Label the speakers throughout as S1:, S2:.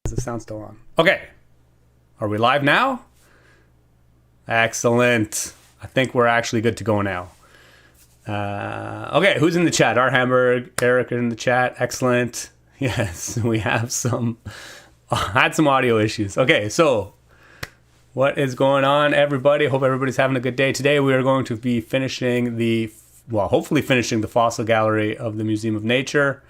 S1: Is the sound still on? Okay. Are we live now? Excellent. I think we're actually good to go now. Okay, who's in the chat? Our Hamburg, Eric in the chat. Excellent. Yes, we have had some audio issues. Okay, so what is going on, everybody? Hope everybody's having a good day. Today we are going to be hopefully finishing the fossil gallery of the Museum of Nature.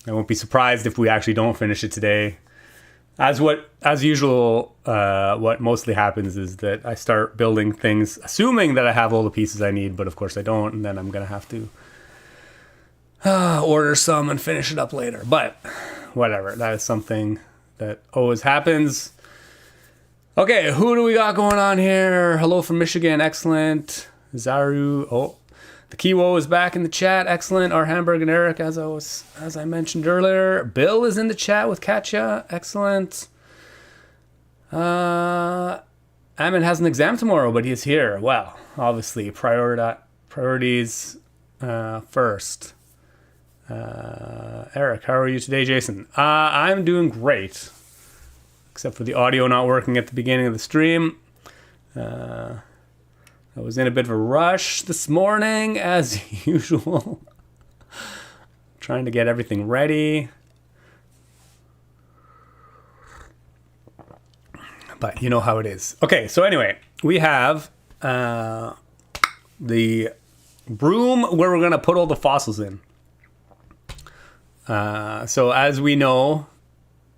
S1: I won't be surprised if we actually don't finish it today. As usual, what mostly happens is that I start building things, assuming that I have all the pieces I need, but of course I don't, and then I'm going to have to order some and finish it up later. But whatever, that is something that always happens. Okay, who do we got going on here? Hello from Michigan, excellent. Zaru, the Kiwo is back in the chat, excellent. Our Hamburg and Eric, as I mentioned earlier. Bill is in the chat with Katya, excellent. Amin has an exam tomorrow, but he's here. Well, obviously, priorities first. Eric, how are you today, Jason? I'm doing great, except for the audio not working at the beginning of the stream. I was in a bit of a rush this morning, as usual. Trying to get everything ready. But you know how it is. Okay, so anyway, we have the room where we're going to put all the fossils in. So as we know...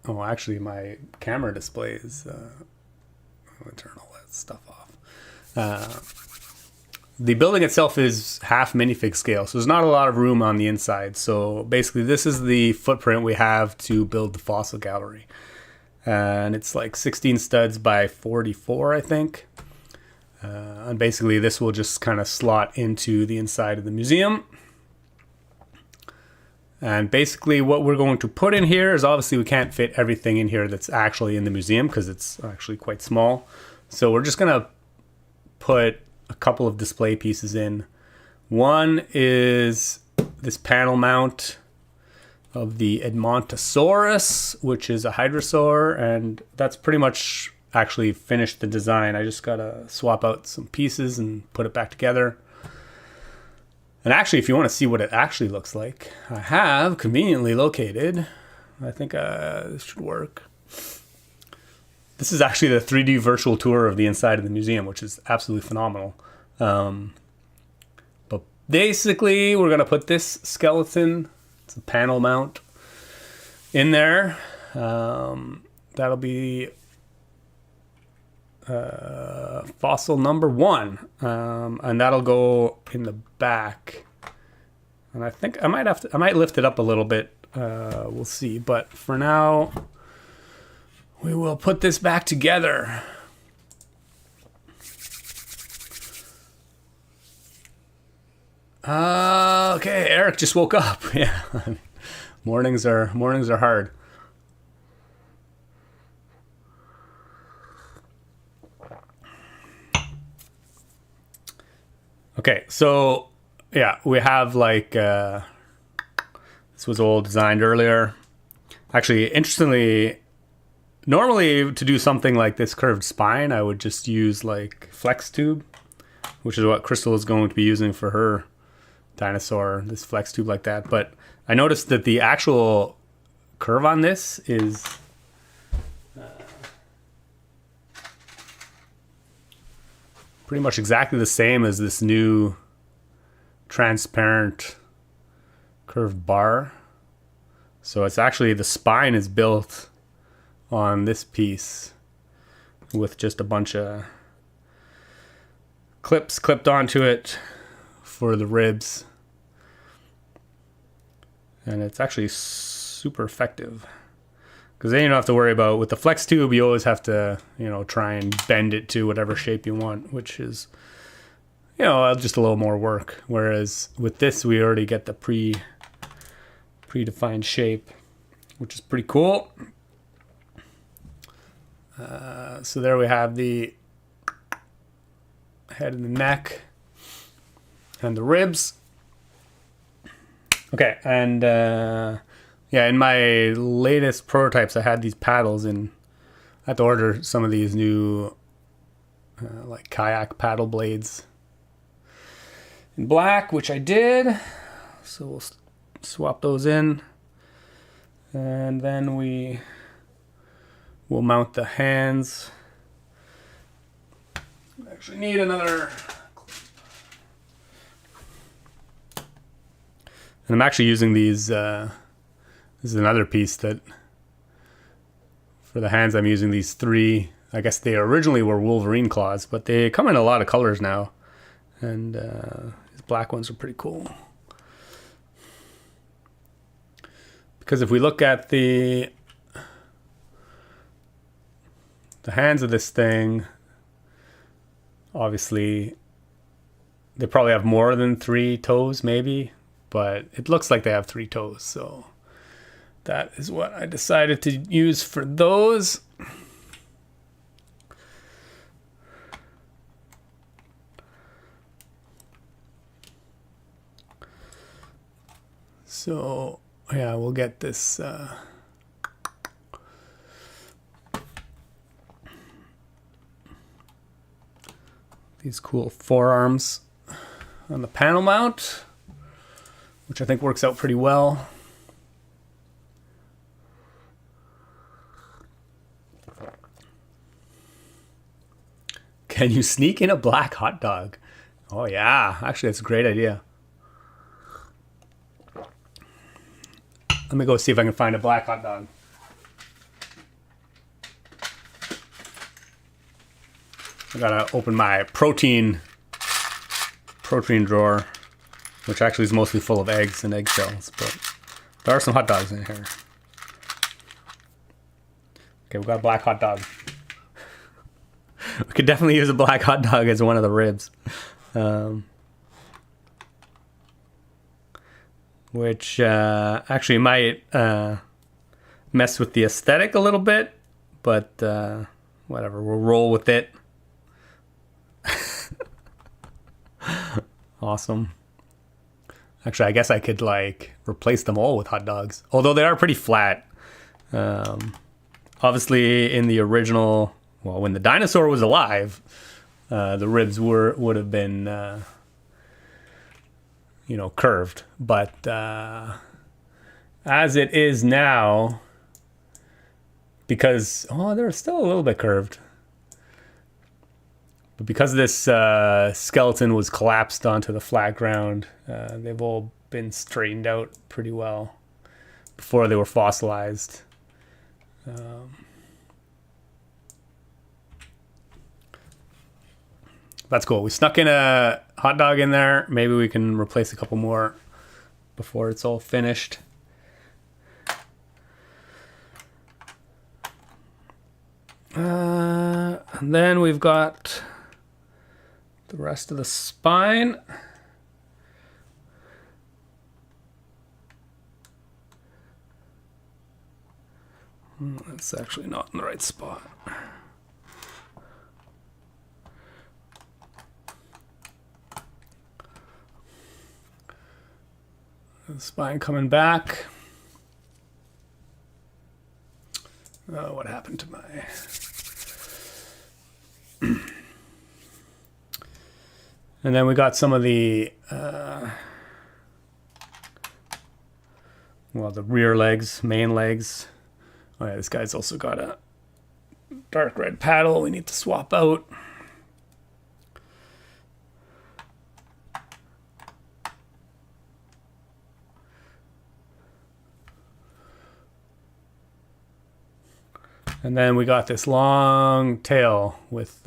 S1: Oh, actually, my camera display is... I'm going to turn all that stuff off. The building itself is half minifig scale, so there's not a lot of room on the inside. So basically, this is the footprint we have to build the fossil gallery. And it's like 16 studs by 44, I think. And basically, this will just kind of slot into the inside of the museum. And basically, what we're going to put in here is obviously we can't fit everything in here that's actually in the museum because it's actually quite small. So we're just going to put a couple of display pieces in. One is this panel mount of the Edmontosaurus, which is a hadrosaur, and that's pretty much actually finished the design. I just gotta swap out some pieces and put it back together. And actually, if you want to see what it actually looks like, I have conveniently located, I think this should work. This is actually the 3D virtual tour of the inside of the museum, which is absolutely phenomenal. But basically, we're going to put this skeleton, it's a panel mount, in there. That'll be fossil number 1. And that'll go in the back. And I think I might lift it up a little bit. We'll see. But for now... we will put this back together. Okay, Eric just woke up. Yeah, mornings are hard. Okay, so yeah, we have like this was all designed earlier. Actually, interestingly. Normally, to do something like this curved spine, I would just use like flex tube, which is what Crystal is going to be using for her dinosaur, this flex tube like that. But I noticed that the actual curve on this is pretty much exactly the same as this new transparent curved bar. So it's actually, the spine is built on this piece with just a bunch of clips clipped onto it for the ribs, and it's actually super effective because then you don't have to worry about, with the flex tube you always have to, try and bend it to whatever shape you want, which is just a little more work, whereas with this we already get the predefined shape, which is pretty cool. So there we have the head and the neck and the ribs. Okay, and Yeah, in my latest prototypes, I had these paddles, and I had to order some of these new like kayak paddle blades in black, which I did. So we'll swap those in, and then we will mount the hands. I actually need another. And I'm actually using these. This is another piece that for the hands I'm using these 3. I guess they originally were Wolverine claws, but they come in a lot of colors now. And these black ones are pretty cool. Because if we look at the hands of this thing, obviously they probably have more than 3 toes maybe, but it looks like they have 3 toes, so that is what I decided to use for those. So yeah, we'll get this these cool forearms on the panel mount, which I think works out pretty well. Can you sneak in a black hot dog? Oh yeah, actually that's a great idea. Let me go see if I can find a black hot dog. I gotta open my protein drawer, which actually is mostly full of eggs and eggshells, but there are some hot dogs in here. Okay, we got a black hot dog. We could definitely use a black hot dog as one of the ribs. Which actually might mess with the aesthetic a little bit, but whatever, we'll roll with it. Awesome. Actually, I guess I could like replace them all with hot dogs, although they are pretty flat. Obviously, in the original, well, when the dinosaur was alive, the ribs would have been, curved. But as it is now, because they're still a little bit curved. But because this skeleton was collapsed onto the flat ground, they've all been straightened out pretty well before they were fossilized. That's cool. We snuck in a hot dog in there. Maybe we can replace a couple more before it's all finished. And then we've got the rest of the spine. That's actually not in the right spot. The spine coming back. Oh, what happened to my... And then we got some of the, the rear legs, main legs. Oh yeah, this guy's also got a dark red paddle we need to swap out. And then we got this long tail with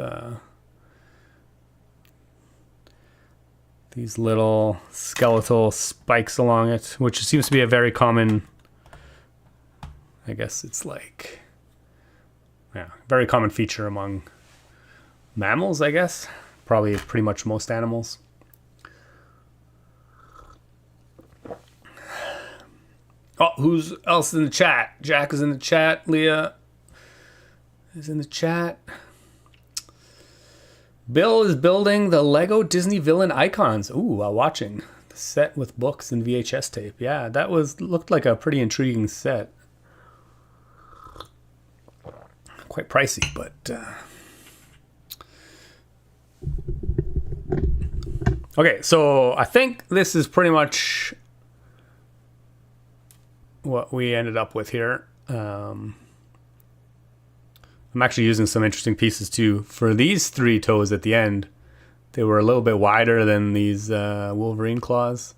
S1: these little skeletal spikes along it, which seems to be a very common, I guess it's like, very common feature among mammals, I guess. Probably pretty much most animals. Oh, who's else in the chat? Jack is in the chat. Leah is in the chat. Bill is building the Lego Disney villain icons. Ooh, while watching. This Set with books and VHS tape. Yeah, that looked like a pretty intriguing set. Quite pricey, but okay, so I think this is pretty much what we ended up with here. I'm actually using some interesting pieces too. For these 3 toes at the end, they were a little bit wider than these Wolverine claws.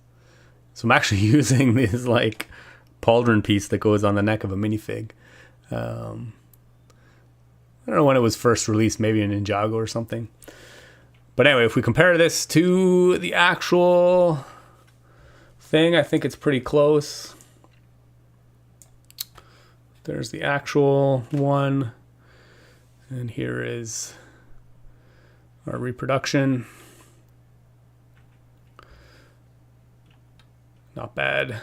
S1: So I'm actually using this like pauldron piece that goes on the neck of a minifig. I don't know when it was first released, maybe in Ninjago or something. But anyway, if we compare this to the actual thing, I think it's pretty close. There's the actual one. And here is our reproduction. Not bad.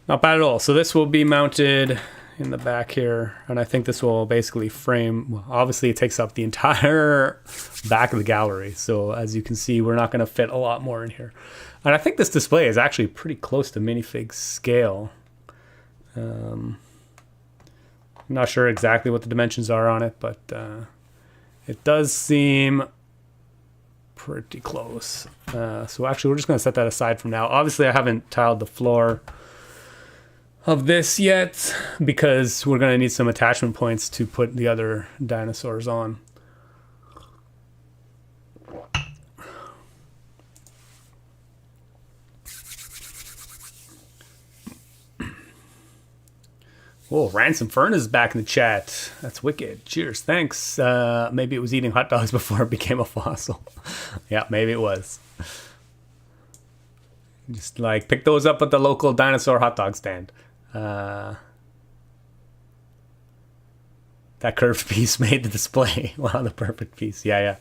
S1: Not bad at all. So this will be mounted in the back here, and I think this will basically frame, well, obviously it takes up the entire back of the gallery, so as you can see, we're not going to fit a lot more in here. And I think this display is actually pretty close to minifig scale. I'm not sure exactly what the dimensions are on it, but it does seem pretty close. So actually we're just going to set that aside from now. Obviously I haven't tiled the floor of this yet because we're going to need some attachment points to put the other dinosaurs on. Oh, Ransom Fern is back in the chat. That's wicked. Cheers. Thanks. Maybe it was eating hot dogs before it became a fossil. Yeah, maybe it was. Just like pick those up at the local dinosaur hot dog stand. That curved piece made the display. Wow, the perfect piece. Yeah.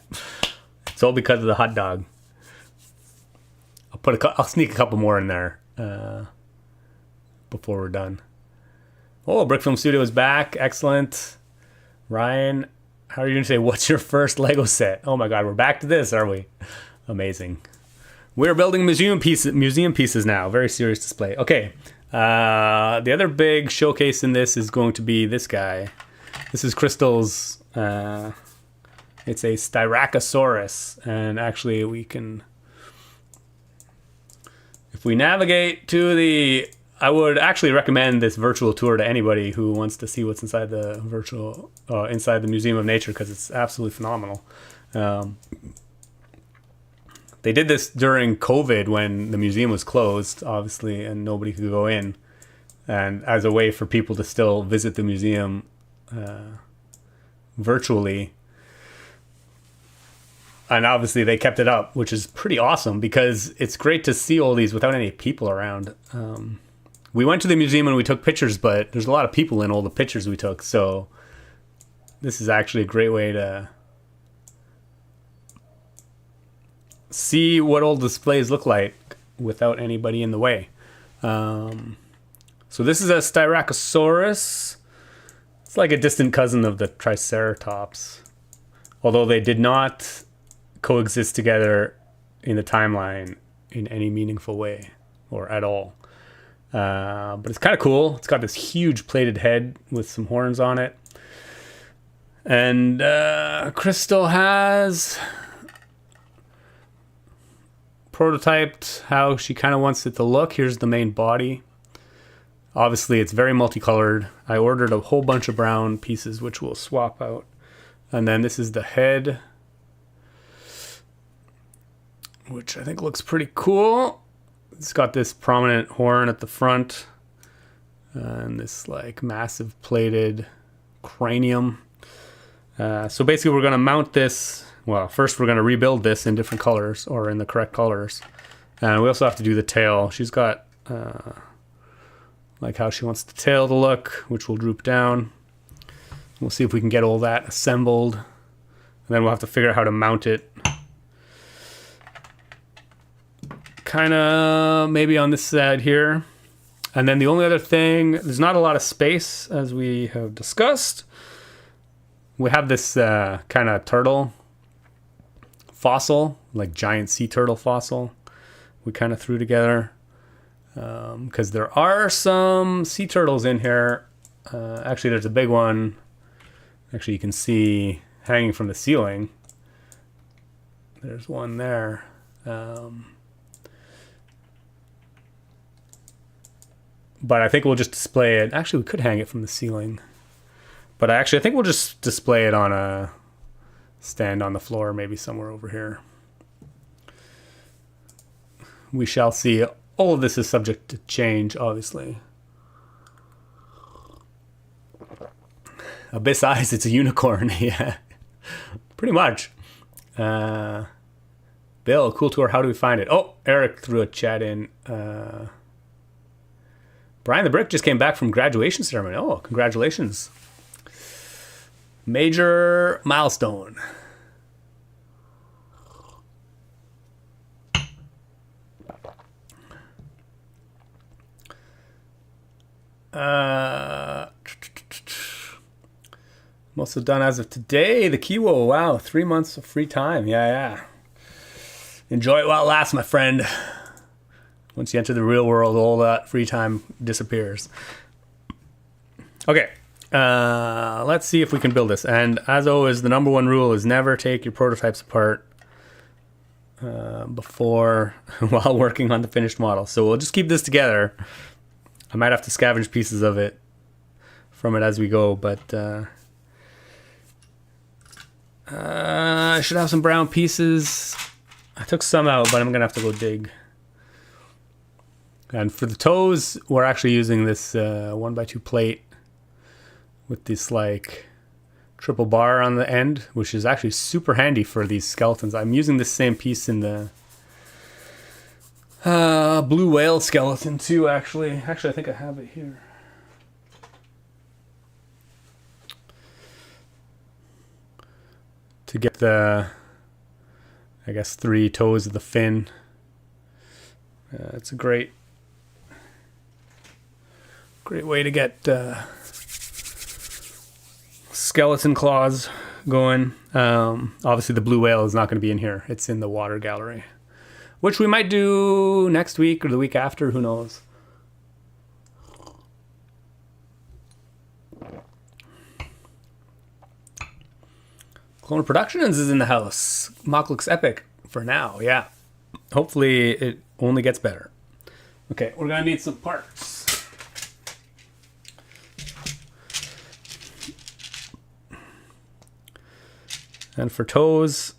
S1: It's all because of the hot dog. I'll sneak a couple more in there before we're done. Oh, Brick Film Studio is back. Excellent. Ryan, how are you going to say, what's your first Lego set? Oh my God, we're back to this, are we? Amazing. We're building museum pieces now. Very serious display. Okay. The other big showcase in this is going to be this guy. This is Crystal's. It's a Styracosaurus. And actually we can, if we navigate to the, I would actually recommend this virtual tour to anybody who wants to see what's inside the inside the Museum of Nature, because it's absolutely phenomenal. They did this during COVID when the museum was closed, obviously, and nobody could go in, and as a way for people to still visit the museum virtually. And obviously they kept it up, which is pretty awesome because it's great to see all these without any people around. We went to the museum and we took pictures, but there's a lot of people in all the pictures we took. So this is actually a great way to see what all displays look like without anybody in the way. So this is a Styracosaurus. It's like a distant cousin of the Triceratops, although they did not coexist together in the timeline in any meaningful way or at all. But it's kind of cool. It's got this huge plated head with some horns on it. And Crystal has prototyped how she kind of wants it to look. Here's the main body. Obviously, it's very multicolored. I ordered a whole bunch of brown pieces, which we'll swap out. And then this is the head, which I think looks pretty cool. It's got this prominent horn at the front and this like massive plated cranium. So basically we're going to mount this. Well, first we're going to rebuild this in different colors, or in the correct colors. And we also have to do the tail. She's got like how she wants the tail to look, which will droop down. We'll see if we can get all that assembled. And then we'll have to figure out how to mount it. Kind of maybe on this side here. And then the only other thing, there's not a lot of space, as we have discussed. We have this kind of turtle fossil, like giant sea turtle fossil, we kind of threw together. Because there are some sea turtles in here. Actually, there's a big one. Actually, you can see hanging from the ceiling. There's one there. But I think we'll just display it. Actually, we could hang it from the ceiling. But I think we'll just display it on a stand on the floor, maybe somewhere over here. We shall see. All of this is subject to change, obviously. Besides, it's a unicorn. Yeah, pretty much. Bill, cool tour. How do we find it? Oh, Eric threw a chat in. Brian the Brick just came back from graduation ceremony. Oh, congratulations. Major milestone. Most have done as of today. The Kiwo. Wow, 3 months of free time. Yeah. Enjoy it while it lasts, my friend. Once you enter the real world, all that free time disappears. Okay. Let's see if we can build this. And as always, the number one rule is never take your prototypes apart while working on the finished model. So we'll just keep this together. I might have to scavenge pieces of it from it as we go, but I should have some brown pieces. I took some out, but I'm gonna have to go dig. And for the toes, we're actually using this 1x2 plate with this like triple bar on the end, which is actually super handy for these skeletons. I'm using this same piece in the blue whale skeleton too, actually. Actually, I think I have it here. To get the, I guess, 3 toes of the fin. It's a great way to get skeleton claws going. Obviously, the blue whale is not going to be in here. It's in the water gallery, which we might do next week or the week after. Who knows? Clone Productions is in the house. Mock looks epic for now, yeah. Hopefully it only gets better. Okay, we're gonna need some parts. And for toes,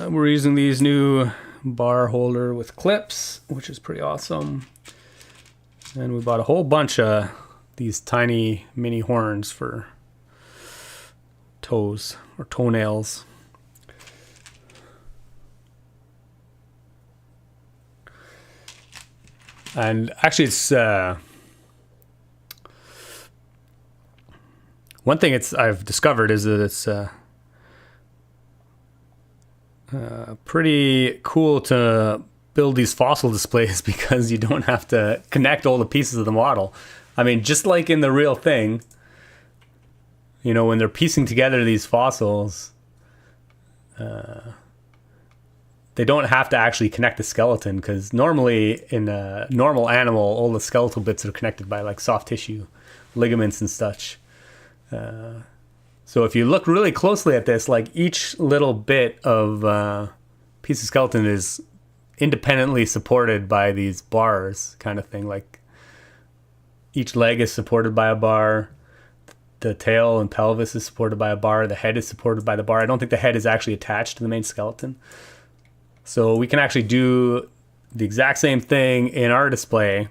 S1: we're using these new bar holder with clips, which is pretty awesome. And we bought a whole bunch of these tiny mini horns for toes or toenails. And actually it's one thing I've discovered is that it's pretty cool to build these fossil displays because you don't have to connect all the pieces of the model. I mean, just like in the real thing, you know, when they're piecing together these fossils, they don't have to actually connect the skeleton, because normally in a normal animal, all the skeletal bits are connected by like soft tissue, ligaments and such. So if you look really closely at this, like each little bit of piece of skeleton is independently supported by these bars, kind of thing. Like each leg is supported by a bar. The tail and pelvis is supported by a bar. The head is supported by the bar. I don't think the head is actually attached to the main skeleton. So we can actually do the exact same thing in our display.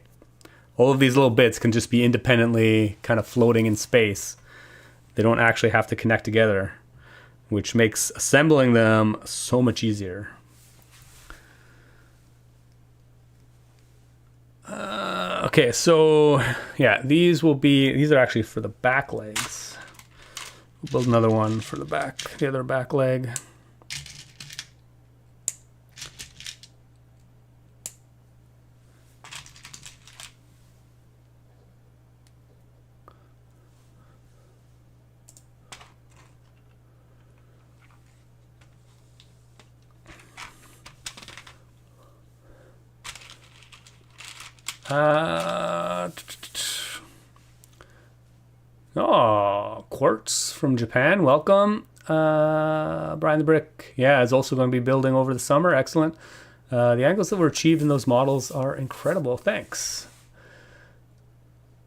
S1: All of these little bits can just be independently kind of floating in space. They don't actually have to connect together, which makes assembling them so much easier. Okay, so yeah, these are actually for the back legs. We'll build another one for the other back leg. Oh, quartz from Japan. Welcome. Brian the Brick. Yeah, is also going to be building over the summer. Excellent. The angles that were achieved in those models are incredible. Thanks.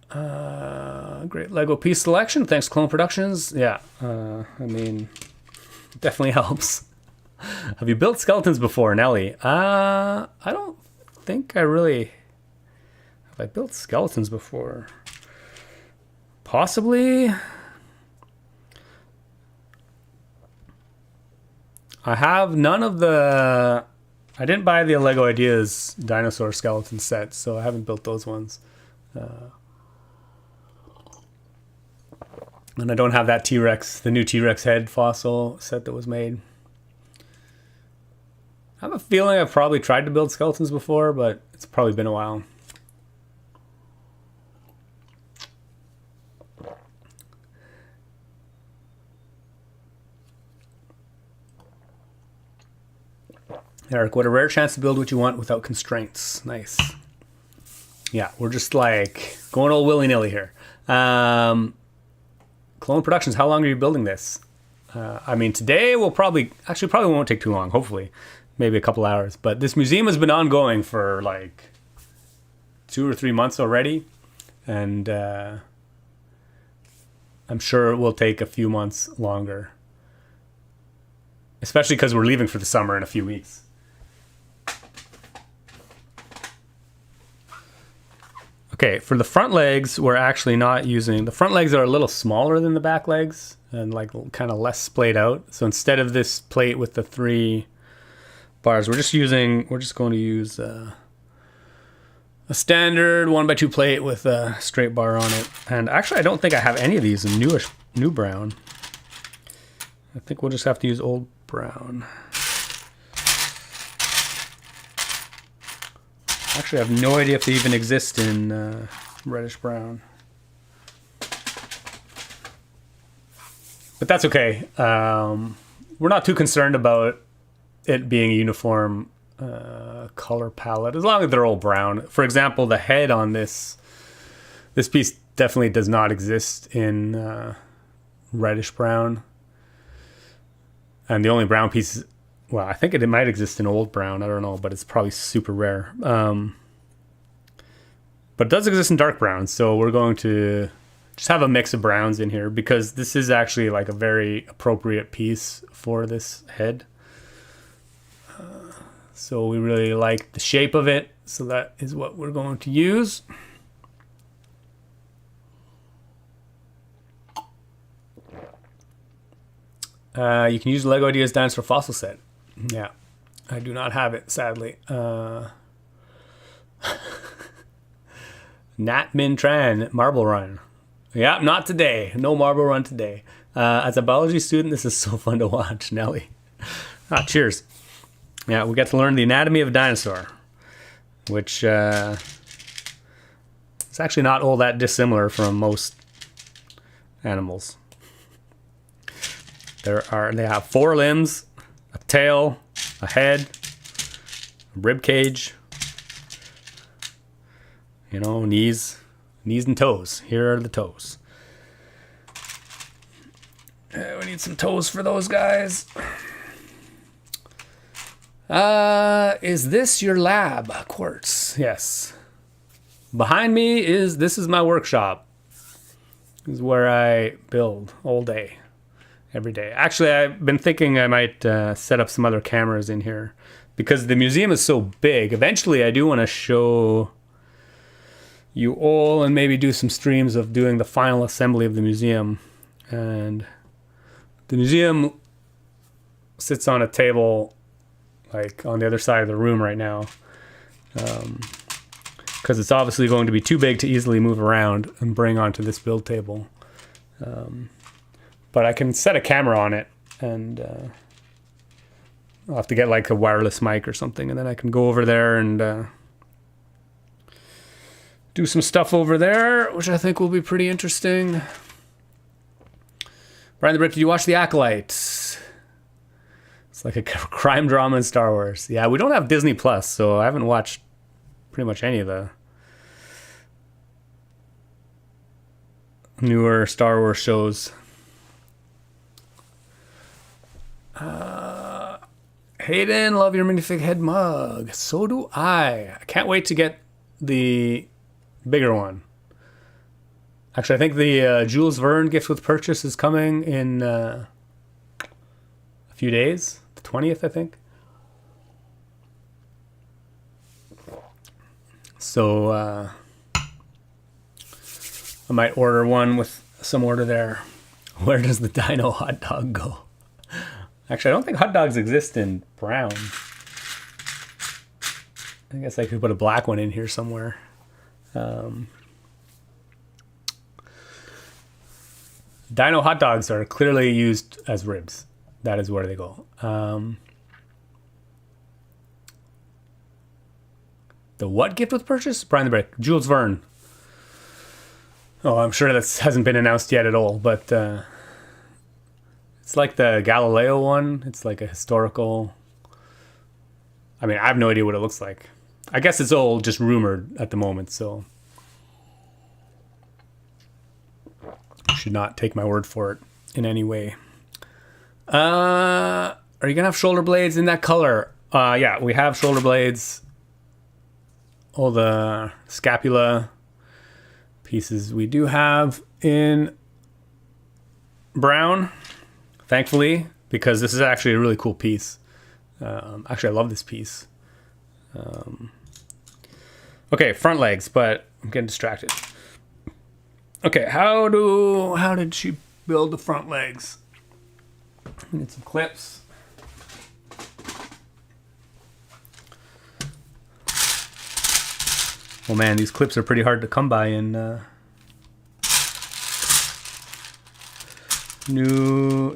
S1: Great Lego piece selection. Thanks, Clone Productions. Yeah, I mean, definitely helps. Have you built skeletons before, Nelly? I don't think I really... Have I built skeletons before? Possibly. I have none of the... I didn't buy the Lego Ideas dinosaur skeleton set, so I haven't built those ones. And I don't have that T-Rex, the new T-Rex head fossil set that was made. I have a feeling I've probably tried to build skeletons before, but it's probably been a while. Eric, what a rare chance to build what you want without constraints. Nice. Yeah, we're just like going all willy-nilly here. Clone Productions, how long are you building this? I mean, today we'll probably won't take too long, hopefully. Maybe a couple hours. But this museum has been ongoing for like 2 or 3 months already. And I'm sure it will take a few months longer. Especially because we're leaving for the summer in a few weeks. Okay, for the front legs, we're actually not using... The front legs are a little smaller than the back legs and like kind of less splayed out. So instead of this plate with the 3 bars, we're just going to use a standard 1x2 plate with a straight bar on it. And actually, I don't think I have any of these in new brown. I think we'll just have to use old brown. Actually, I have no idea if they even exist in reddish brown. But that's okay. We're not too concerned about it being a uniform color palette, as long as they're all brown. For example, the head on this piece definitely does not exist in reddish brown. And the only brown piece... Well, I think it might exist in old brown. I don't know, but it's probably super rare. But it does exist in dark brown, so we're going to just have a mix of browns in here because this is actually like a very appropriate piece for this head. So we really like the shape of it, so that is what we're going to use. You can use Lego Ideas Dinosaur Fossil Set. Yeah, I do not have it, sadly. Nat Min Tran, Marble Run. Yeah, not today. No Marble Run today. As a biology student, this is so fun to watch, Nelly. Cheers. Yeah, we get to learn the anatomy of a dinosaur, which is actually not all that dissimilar from most animals. They have 4 limbs, a tail, a head, a rib cage, knees and toes. Here are the toes. We need some toes for those guys. Is this your lab, Quartz? Yes. Behind me this is my workshop. This is where I build all day. Every day. Actually, I've been thinking I might set up some other cameras in here because the museum is so big. Eventually, I do want to show you all and maybe do some streams of doing the final assembly of the museum. And the museum sits on a table like on the other side of the room right now because it's obviously going to be too big to easily move around and bring onto this build table. But I can set a camera on it, and I'll have to get like a wireless mic or something, and then I can go over there and do some stuff over there, which I think will be pretty interesting. Brian the Brick, did you watch The Acolyte? It's like a crime drama in Star Wars. Yeah, we don't have Disney Plus, so I haven't watched pretty much any of the newer Star Wars shows. Hayden, love your minifig head mug. So do I. I can't wait to get the bigger one. Actually, I think the Jules Verne gift with purchase is coming in a few days. The 20th, I think. So I might order one with some order there. Where does the dino hot dog go? Actually, I don't think hot dogs exist in brown. I guess I could put a black one in here somewhere. Dino hot dogs are clearly used as ribs. That is where they go. The what gift with purchase? Brian the Brick. Jules Verne. Oh, I'm sure that hasn't been announced yet at all, but it's like the Galileo one. It's like a historical... I mean, I have no idea what it looks like. I guess it's all just rumored at the moment, so... you should not take my word for it in any way. Are you gonna have shoulder blades in that color? Yeah, we have shoulder blades. All the scapula pieces we do have in brown, thankfully, because this is actually a really cool piece. Actually, I love this piece. Okay, front legs, but I'm getting distracted. Okay, how did she build the front legs? We need some clips. Oh man, these clips are pretty hard to come by in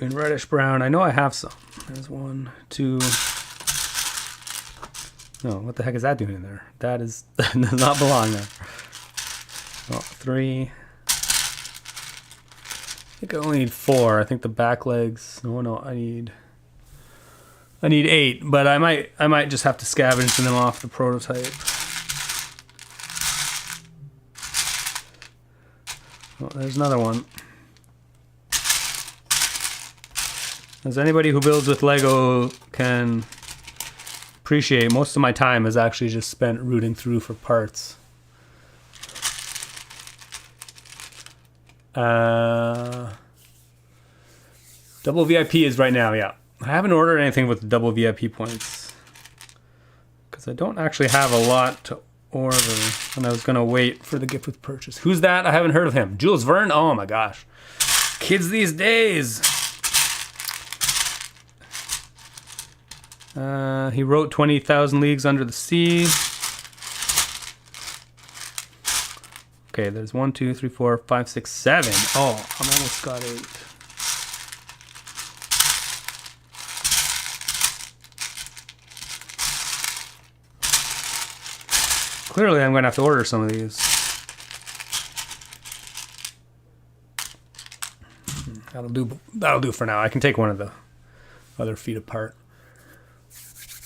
S1: reddish brown. I know I have some. There's 1, 2. No, what the heck is that doing in there? That does not belong there. Oh, 3. I think I only need 4. I think the back legs. No, I need 8, but I might just have to scavenge them off the prototype. Oh, there's another one. As anybody who builds with Lego can appreciate, most of my time is actually just spent rooting through for parts. Double VIP is right now, yeah. I haven't ordered anything with the double VIP points because I don't actually have a lot to order, and I was gonna wait for the gift with purchase. Who's that? I haven't heard of him. Jules Verne? Oh my gosh. Kids these days. He wrote 20,000 Leagues Under the Sea. Okay, there's 1, 2, 3, 4, 5, 6, 7. Oh, I'm almost got 8. Clearly, I'm going to have to order some of these. That'll do for now. I can take one of the other feet apart.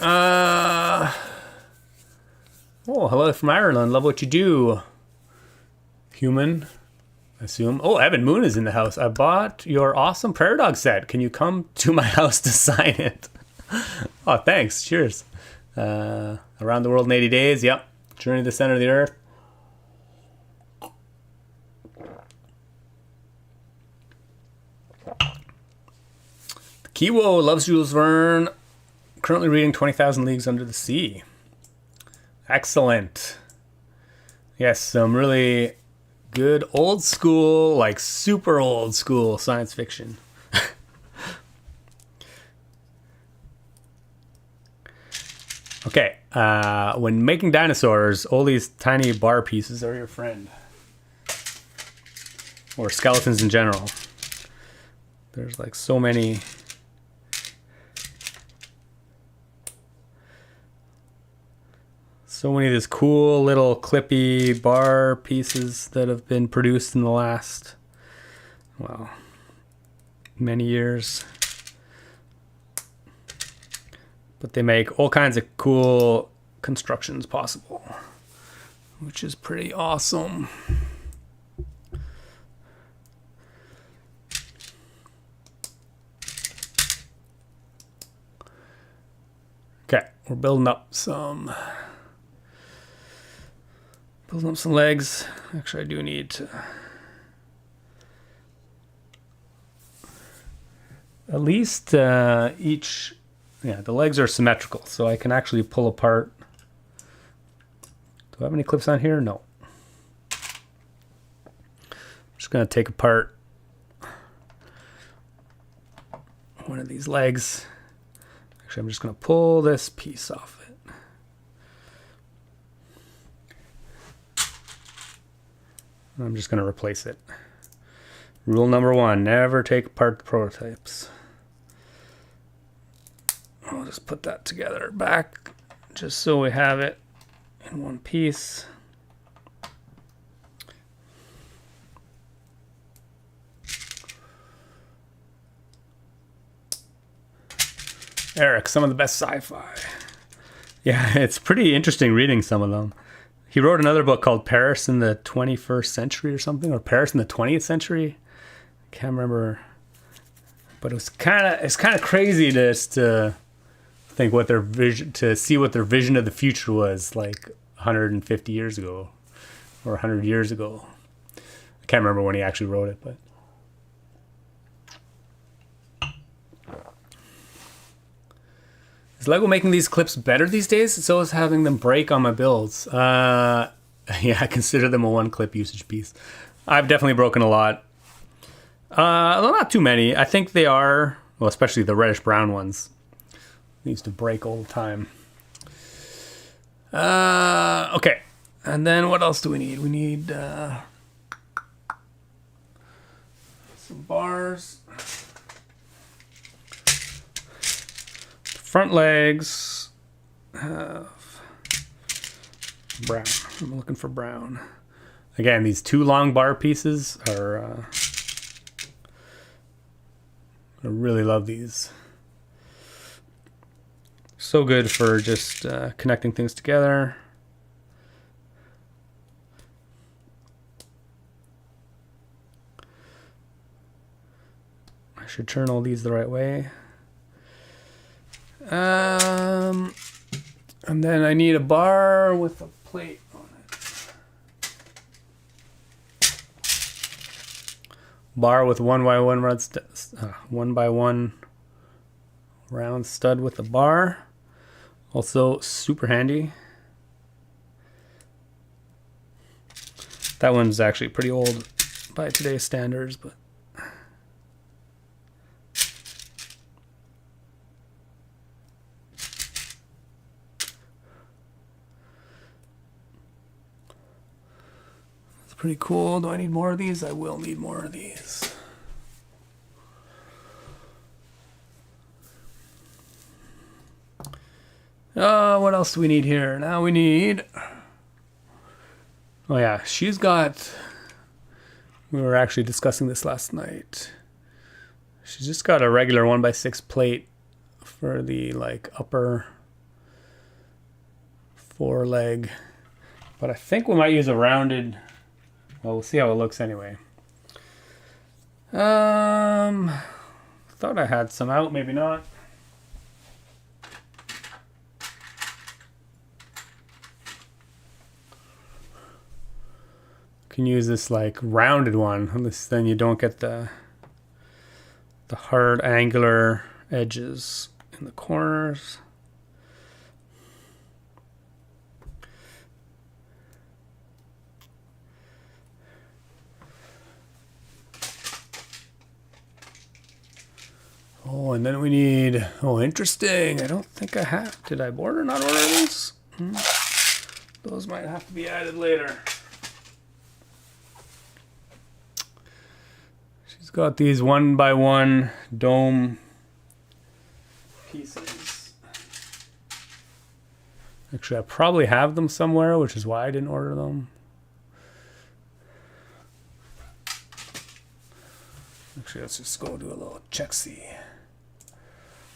S1: Oh, hello from Ireland. Love what you do. Human, I assume. Oh, Evan Moon is in the house. I bought your awesome Prairie Dog set. Can you come to my house to sign it? Oh, thanks. Cheers. Around the World in 80 Days. Yep. Journey to the Center of the Earth. Kiwo loves Jules Verne. Currently reading 20,000 Leagues Under the Sea. Excellent. Yes, some really good old school, like super old school science fiction. Okay, when making dinosaurs, all these tiny bar pieces are your friend. Or skeletons in general. There's like so many. So many of these cool little clippy bar pieces that have been produced in the last, well, many years. But they make all kinds of cool constructions possible, which is pretty awesome. we're building up some legs. Actually, I do need to at least each. Yeah, the legs are symmetrical, so I can actually pull apart. Do I have any clips on here? No. I'm just gonna take apart one of these legs. Actually, I'm just gonna pull this piece off it. I'm just going to replace it. Rule number 1, never take apart the prototypes. I'll just put that together back just so we have it in one piece. Eric, some of the best sci-fi. Yeah, it's pretty interesting reading some of them. He wrote another book called Paris in the 21st Century or something, or Paris in the 20th Century. I can't remember, but it's kind of crazy to think what their vision, to see what their vision of the future was like 150 years ago or 100 years ago. I can't remember when he actually wrote it, but. Is Lego making these clips better these days? It's always having them break on my builds. Yeah, I consider them a one-clip usage piece. I've definitely broken a lot. Well, not too many. I think they are, well, especially the reddish-brown ones. They used to break all the time. Okay. And then what else do we need? We need some bars. Front legs have brown. I'm looking for brown. Again, these 2 long bar pieces are, I really love these. So good for just connecting things together. I should turn all these the right way. And then I need a bar with a plate on it. Bar with 1x1 round stud with a bar. Also super handy. That one's actually pretty old by today's standards, but. Pretty cool. Do I need more of these? I will need more of these. What else do we need here? Now we need... Oh yeah, she's got... We were actually discussing this last night. She's just got a regular 1x6 plate for the like upper foreleg. But I think we might use a rounded... Well, we'll see how it looks anyway. Thought I had some out, maybe not. Can use this like rounded one. Then you don't get the hard angular edges in the corners. Oh, and then we need, oh, interesting. I don't think I have. Did I not order these? Those might have to be added later. She's got these 1x1 dome pieces. Actually, I probably have them somewhere, which is why I didn't order them. Actually, let's just go do a little check-see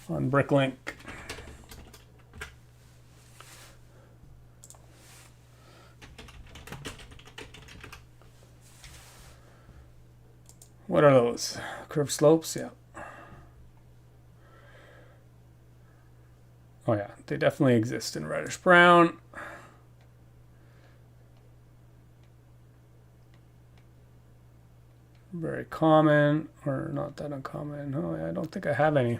S1: on Bricklink. What are those? Curved slopes? Yeah. Oh yeah, they definitely exist in reddish brown. Very common, or not that uncommon. Oh, I don't think I have any.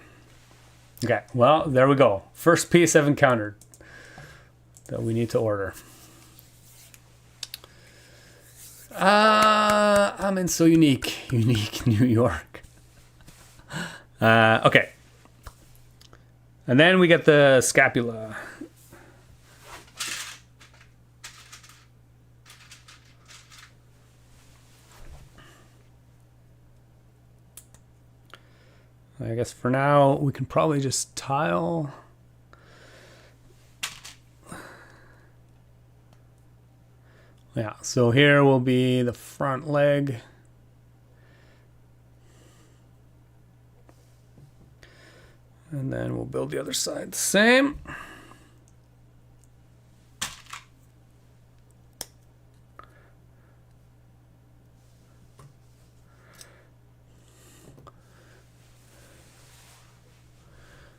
S1: Okay, well, there we go. First piece I've encountered that we need to order. I'm in so unique New York. Okay. And then we get the scapula. I guess for now we can probably just tile. Yeah, so here will be the front leg. And then we'll build the other side the same.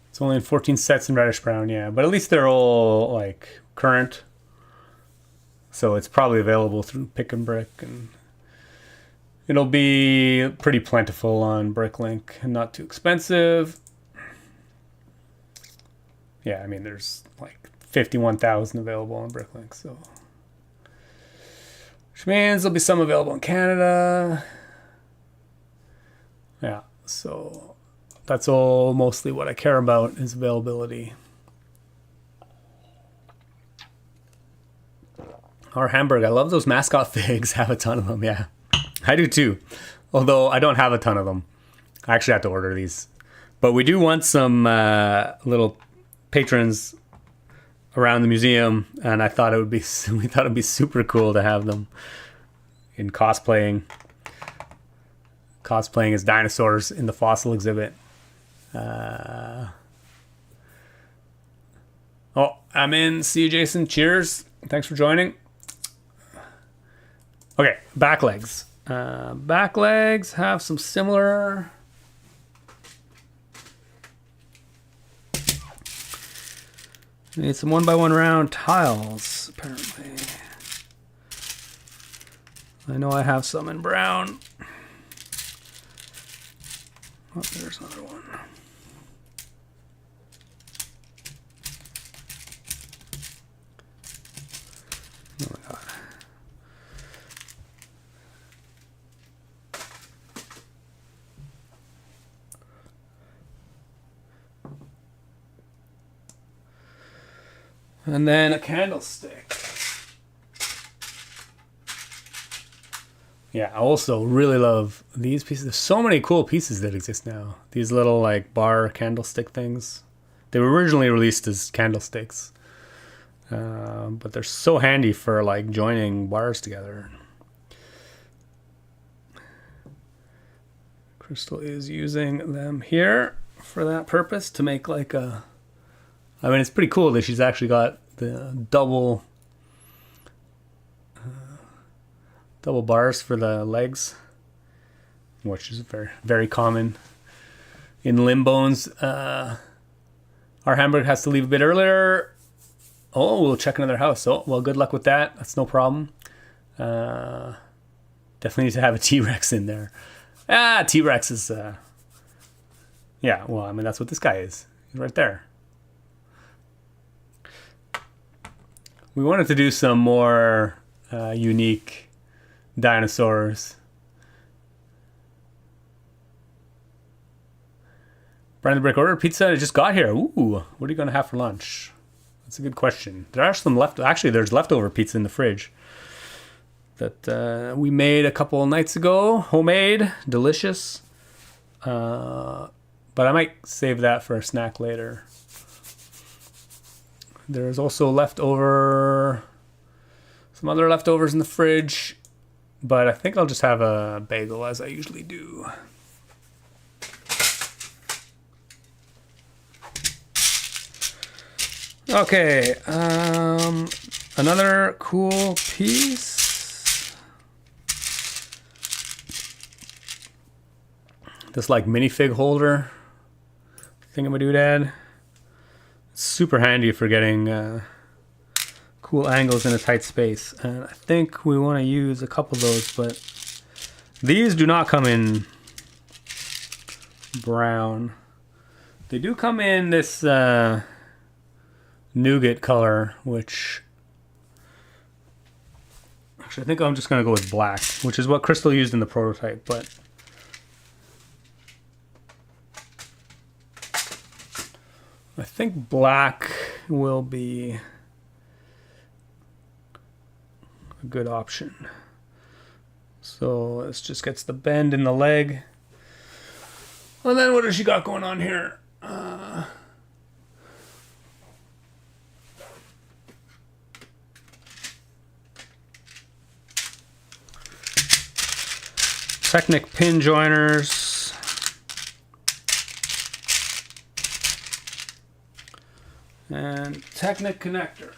S1: It's only in 14 sets in reddish brown, yeah. But at least they're all like current. So it's probably available through Pick and Brick, and it'll be pretty plentiful on Bricklink and not too expensive. Yeah, I mean, there's like 51,000 available on Bricklink, so. Which means there'll be some available in Canada. Yeah, so that's all mostly what I care about is availability. Our Hamburg, I love those mascot figs. Have a ton of them, yeah. I do too. Although I don't have a ton of them. I actually have to order these. But we do want some little patrons around the museum, and we thought it'd be super cool to have them in cosplaying as dinosaurs in the fossil exhibit. Oh, I'm in. See you, Jason. Cheers. Thanks for joining. Okay, back legs. Back legs have some similar. Need some 1x1 round tiles, apparently. I know I have some in brown. Oh, there's another one. Oh my god. And then a candlestick. Yeah, I also really love these pieces. There's so many cool pieces that exist now. These little like bar candlestick things. They were originally released as candlesticks. But they're so handy for like joining bars together. Crystal is using them here for that purpose to make like a... I mean, it's pretty cool that she's actually got the double bars for the legs, which is very, very common in limb bones. Our Hamburg has to leave a bit earlier. Oh, we'll check another house. Oh, well, good luck with that. That's no problem. Definitely need to have a T-Rex in there. T-Rex is... yeah, well, I mean, that's what this guy is. He's right there. We wanted to do some more unique dinosaurs. Brandon Brick ordered pizza. It just got here. Ooh, what are you going to have for lunch? That's a good question. There are some actually, there's leftover pizza in the fridge that we made a couple of nights ago. Homemade, delicious. But I might save that for a snack later. There's also some other leftovers in the fridge, but I think I'll just have a bagel as I usually do. Okay, another cool piece. This like minifig holder thingamadoodad. super handy for getting cool angles in a tight space. And I think we want to use a couple of those, but these do not come in brown. They do come in this nougat color, which actually I think I'm just going to go with black, which is what Crystal used in the prototype, but I think black will be a good option. So this just gets the bend in the leg. And then what has she got going on here? Technic pin joiners. And Technic connectors.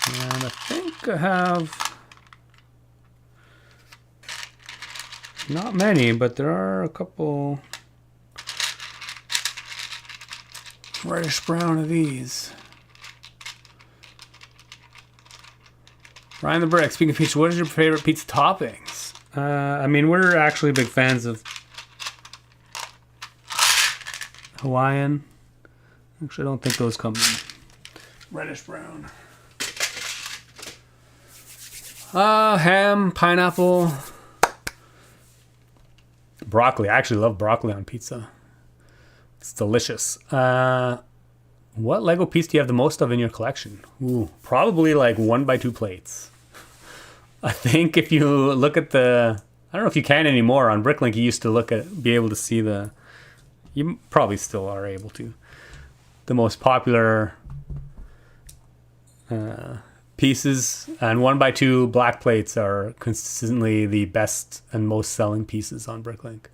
S1: And I think I have not many, but there are a couple reddish brown of these. Ryan the Brick, speaking of pizza, what is your favorite pizza toppings? I mean, we're actually big fans of Hawaiian. Actually, I don't think those come in reddish brown. Ham, pineapple, broccoli. I actually love broccoli on pizza. It's delicious. What Lego piece do you have the most of in your collection? Ooh, probably like 1x2 plates. I think if you look at the, I don't know if you can anymore. On Bricklink, you used to be able to see the, you probably still are able to, the most popular pieces, and 1x2 black plates are consistently the best and most selling pieces on Bricklink.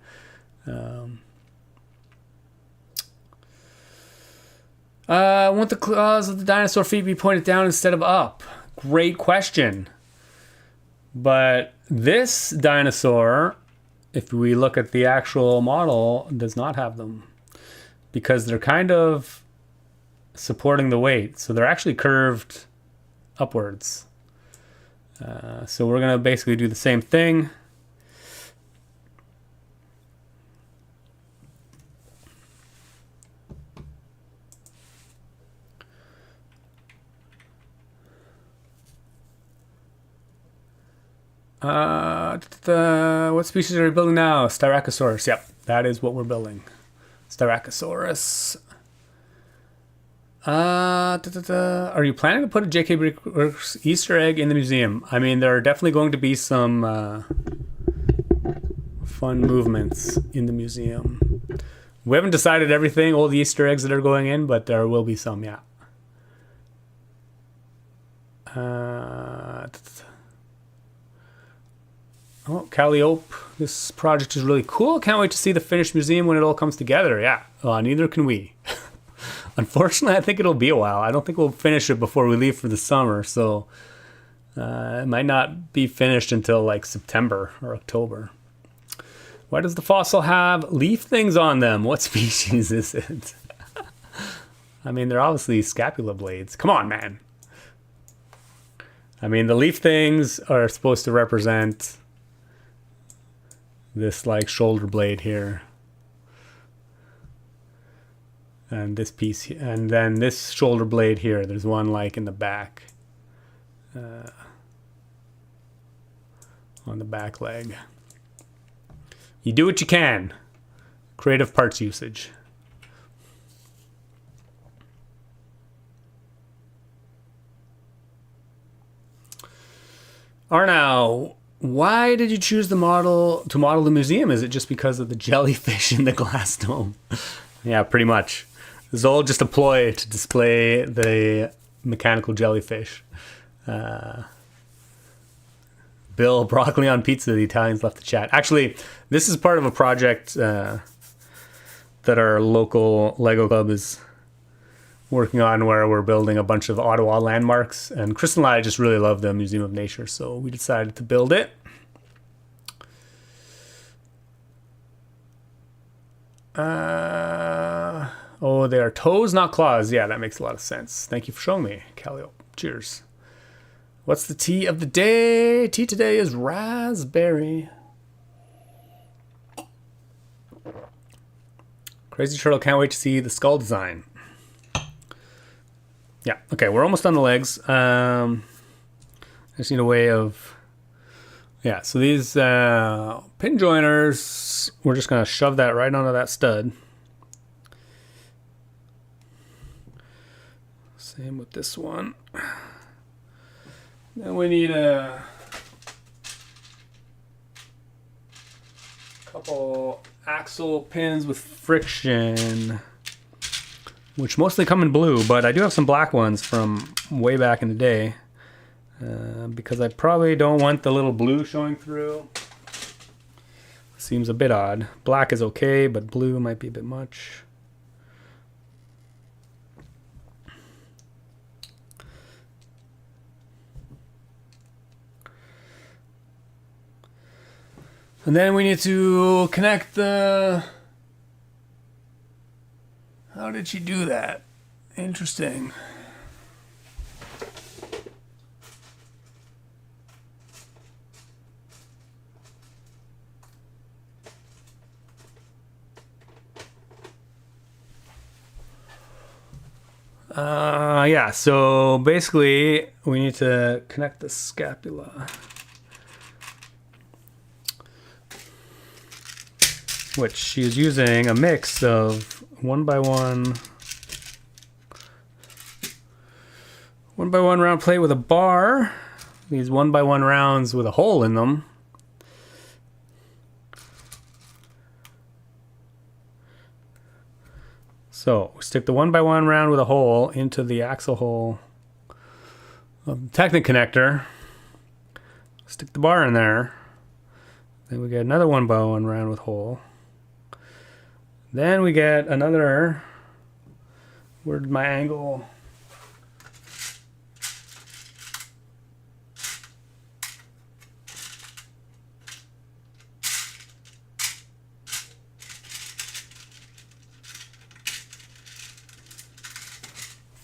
S1: Want the claws of the dinosaur feet be pointed down instead of up? Great question. But this dinosaur, if we look at the actual model, does not have them because they're kind of supporting the weight. So they're actually curved upwards. So we're going to basically do the same thing. What species are we building now? Styracosaurus. Yep, that is what we're building. Styracosaurus. Are you planning to put a JK Brickworks Easter egg in the museum? I mean, there are definitely going to be some fun movements in the museum. We haven't decided everything, all the Easter eggs that are going in, but there will be some, yeah. Oh, Calliope. This project is really cool. Can't wait to see the finished museum when it all comes together. Yeah, neither can we. Unfortunately, I think it'll be a while. I don't think we'll finish it before we leave for the summer, so it might not be finished until like September or October. Why does the fossil have leaf things on them? What species is it? I mean, they're obviously scapula blades. Come on, man. I mean, the leaf things are supposed to represent this like shoulder blade here. And this piece, and then this shoulder blade here. There's one like in the back, on the back leg. You do what you can. Creative parts usage. Arnau, why did you choose to model the museum? Is it just because of the jellyfish in the glass dome? Yeah, pretty much. It's all just a ploy to display the mechanical jellyfish. Bill, broccoli on pizza, the Italians left the chat. Actually, this is part of a project that our local Lego club is working on where we're building a bunch of Ottawa landmarks. And Kristen and I just really love the Museum of Nature, so we decided to build it. Oh, they are toes, not claws. Yeah, that makes a lot of sense. Thank you for showing me, Callio. Cheers. What's the tea of the day? Tea today is raspberry. Crazy Turtle, can't wait to see the skull design. Yeah, okay, we're almost on the legs. I just need a way of... Yeah, so these pin joiners, we're just going to shove that right onto that stud. Same with this one. Then we need a couple axle pins with friction, which mostly come in blue, but I do have some black ones from way back in the day, because I probably don't want the little blue showing through. Seems a bit odd. Black is okay, but blue might be a bit much. And then we need to connect the... How did she do that? Interesting. Yeah, so basically we need to connect the scapula, which she is using a mix of 1x1 round plate with a bar, these 1x1 rounds with a hole in them, so we stick the 1x1 round with a hole into the axle hole of the Technic connector, stick the bar in there, then we get another 1x1 round with hole. Then we get another, where did my angle?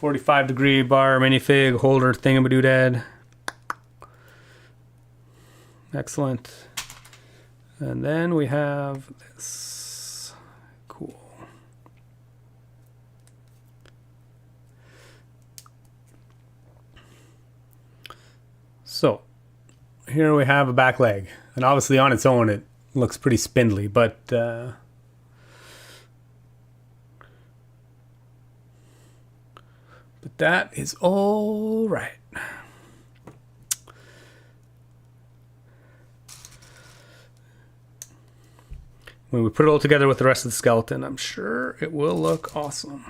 S1: .45-degree bar minifig holder thingamadoodad. Excellent. And then we have this. Cool. So here we have a back leg, and obviously on its own it looks pretty spindly, but that is all right. When we put it all together with the rest of the skeleton, I'm sure it will look awesome.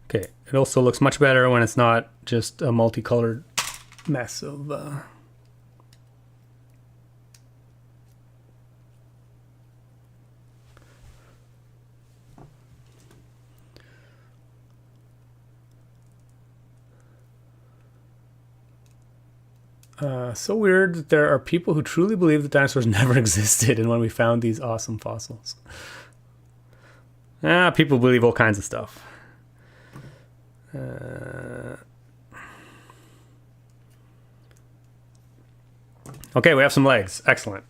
S1: Okay, it also looks much better when it's not just a multicolored mess of so weird that there are people who truly believe that dinosaurs never existed, and when we found these awesome fossils. People believe all kinds of stuff. Okay, we have some legs. Excellent.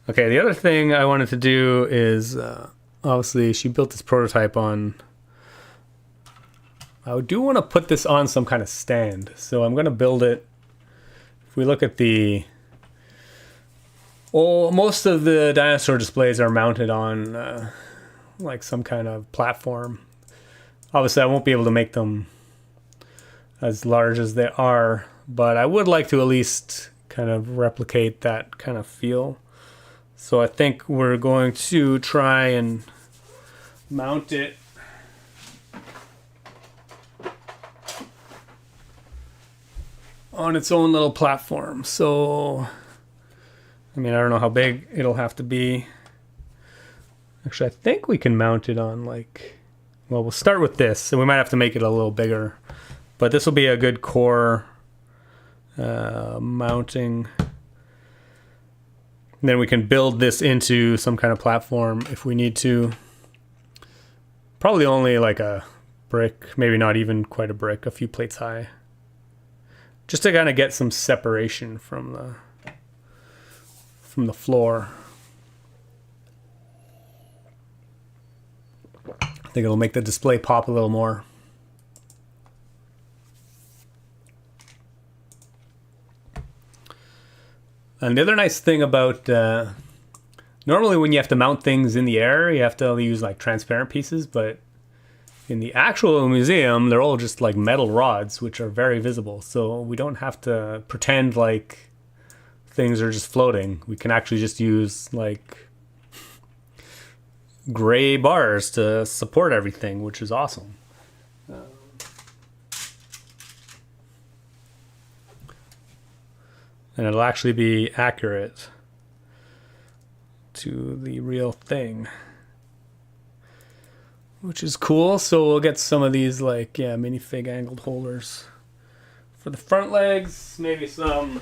S1: Okay, the other thing I wanted to do is, obviously she built this prototype on... I do want to put this on some kind of stand, so I'm going to build it. If we look at the... Well, most of the dinosaur displays are mounted on like some kind of platform. Obviously, I won't be able to make them as large as they are, but I would like to at least kind of replicate that kind of feel. So I think we're going to try and mount it on its own little platform. So, I mean, I don't know how big it'll have to be. Actually, I think we can mount it on like well, we'll start with this, and we might have to make it a little bigger. But this will be a good core mounting. And then we can build this into some kind of platform if we need to. Probably only like a brick, maybe not even quite a brick, a few plates high. Just to kind of get some separation from the floor. I think it'll make the display pop a little more. And the other nice thing about normally when you have to mount things in the air, you have to use like transparent pieces, but in the actual museum, they're all just like metal rods, which are very visible. So we don't have to pretend like things are just floating. We can actually just use like gray bars to support everything, which is awesome. And it'll actually be accurate to the real thing, which is cool. So we'll get some of these like, yeah, minifig angled holders for the front legs, maybe some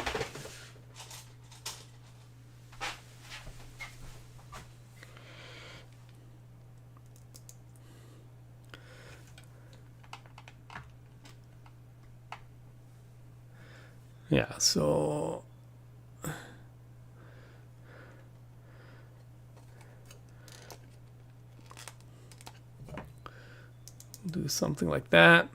S1: yeah, so do something like that.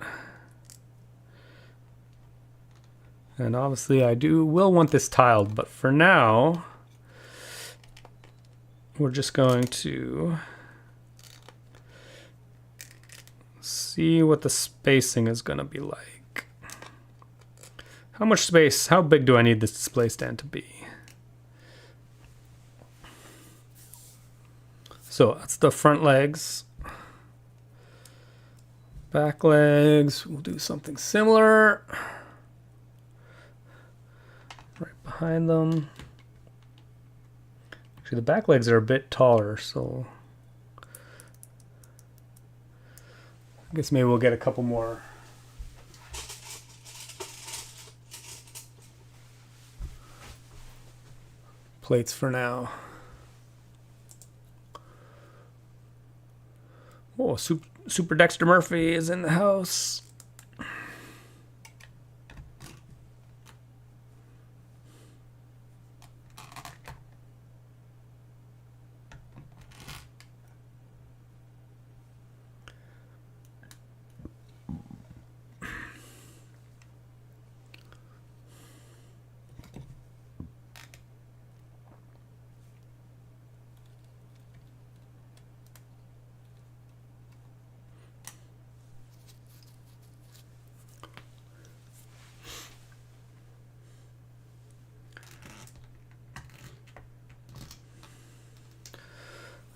S1: And obviously I will want this tiled, but for now we're just going to see what the spacing is going to be like. How much space, how big do I need this display stand to be? So that's the front legs. Back legs, we'll do something similar. Right behind them. Actually, the back legs are a bit taller, so I guess maybe we'll get a couple more plates for now. Oh, Super Dexter Murphy is in the house.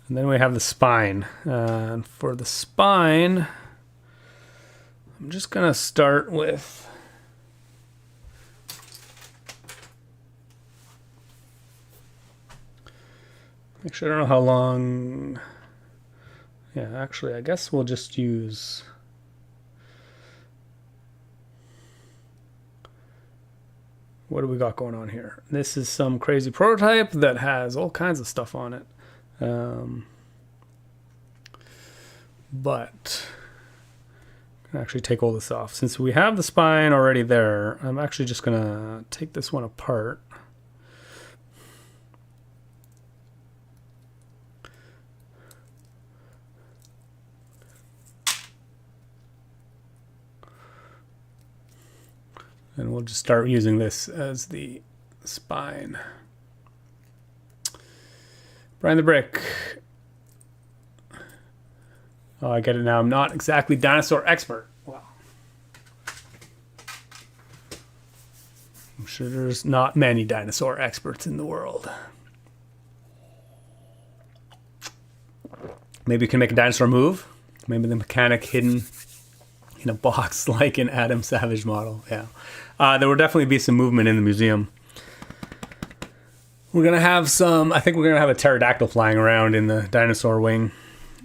S1: And then we have the spine. And for the spine, I'm just going to start with actually, I don't know how long. Yeah, actually, I guess we'll just use what do we got going on here? This is some crazy prototype that has all kinds of stuff on it. But I can actually take all this off. Since we have the spine already there, I'm actually just going to take this one apart. And we'll just start using this as the spine. Brian the Brick. Oh, I get it now. I'm not exactly dinosaur expert. Well, I'm sure there's not many dinosaur experts in the world. Maybe you can make a dinosaur move. Maybe the mechanic hidden in a box like an Adam Savage model. Yeah. There will definitely be some movement in the museum. We're going to have some, I think we're going to have a pterodactyl flying around in the dinosaur wing.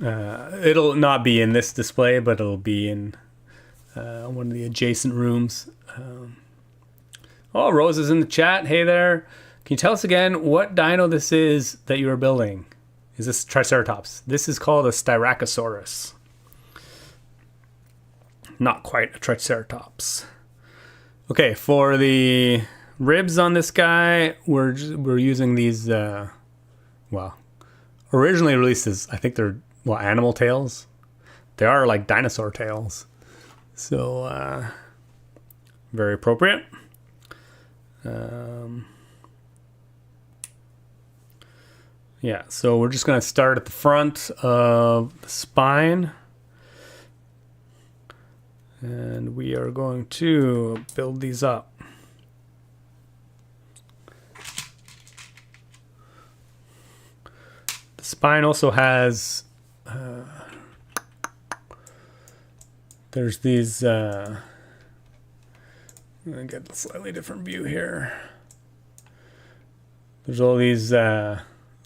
S1: It'll not be in this display, but it'll be in one of the adjacent rooms. Oh, Rose is in the chat. Hey there. Can you tell us again what dino this is that you are building? Is this Triceratops? This is called a Styracosaurus. Not quite a Triceratops. Okay, for the ribs on this guy, we're using these, well, originally released as, I think they're, well, animal tails. They are like dinosaur tails. So, very appropriate. Yeah, so we're just going to start at the front of the spine. And we are going to build these up. The spine also has, there's these, I'm going to get a slightly different view here. There's all these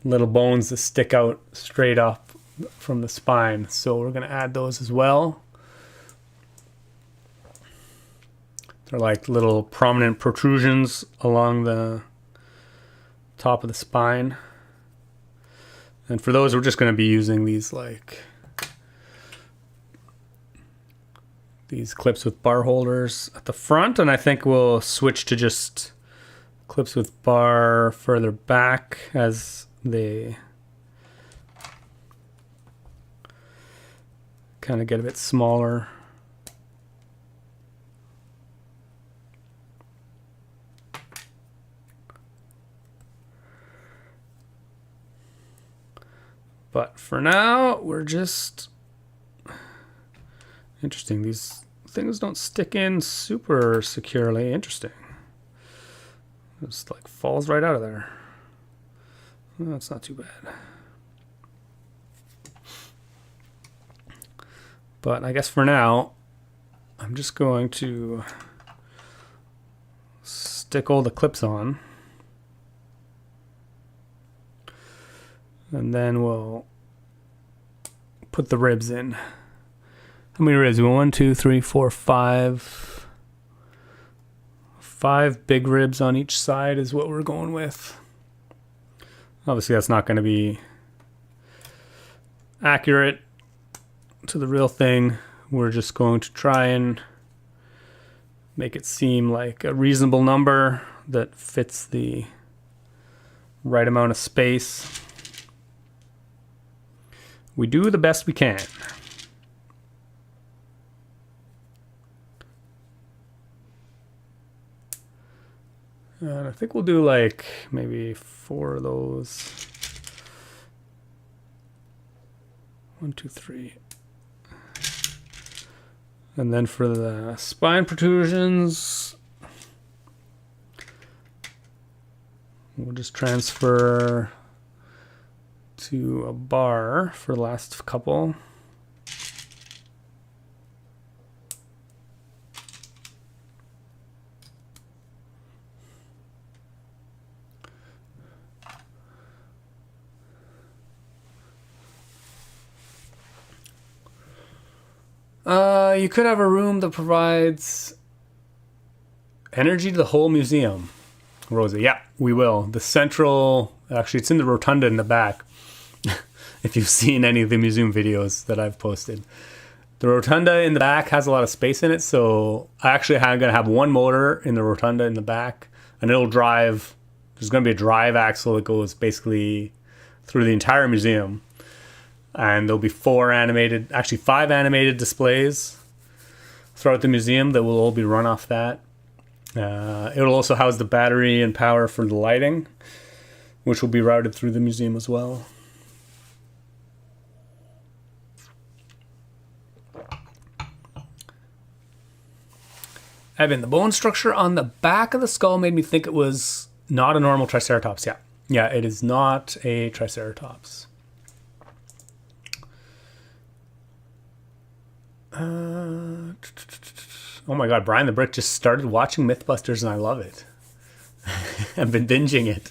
S1: little bones that stick out straight up from the spine. So we're going to add those as well. They're like little prominent protrusions along the top of the spine. And for those, we're just going to be using these these clips with bar holders at the front, and I think we'll switch to just clips with bar further back as they kind of get a bit smaller. But for now, we're just... Interesting, these things don't stick in super securely. Interesting. It just like falls right out of there. Well, that's not too bad. But I guess for now, I'm just going to stick all the clips on. And then we'll put the ribs in. How many ribs? 1, 2, 3, 4, 5. 5 big ribs on each side is what we're going with. Obviously, that's not going to be accurate to the real thing. We're just going to try and make it seem like a reasonable number that fits the right amount of space. We do the best we can. And I think we'll do like maybe 4 of those. 1, 2, 3. And then for the spine protrusions, we'll just transfer to a bar for the last couple. You could have a room that provides energy to the whole museum. Rosie, yeah, we will. The central, actually it's in the rotunda in the back. If you've seen any of the museum videos that I've posted. The rotunda in the back has a lot of space in it, so I actually am going to have one motor in the rotunda in the back, and it'll drive, there's going to be a drive axle that goes basically through the entire museum. And there'll be 5 animated displays throughout the museum that will all be run off that. It'll also house the battery and power for the lighting, which will be routed through the museum as well. Evan, the bone structure on the back of the skull made me think it was not a normal Triceratops. Yeah, it is not a Triceratops. Oh my god, Brian the Brick just started watching Mythbusters and I love it. I've been binging it.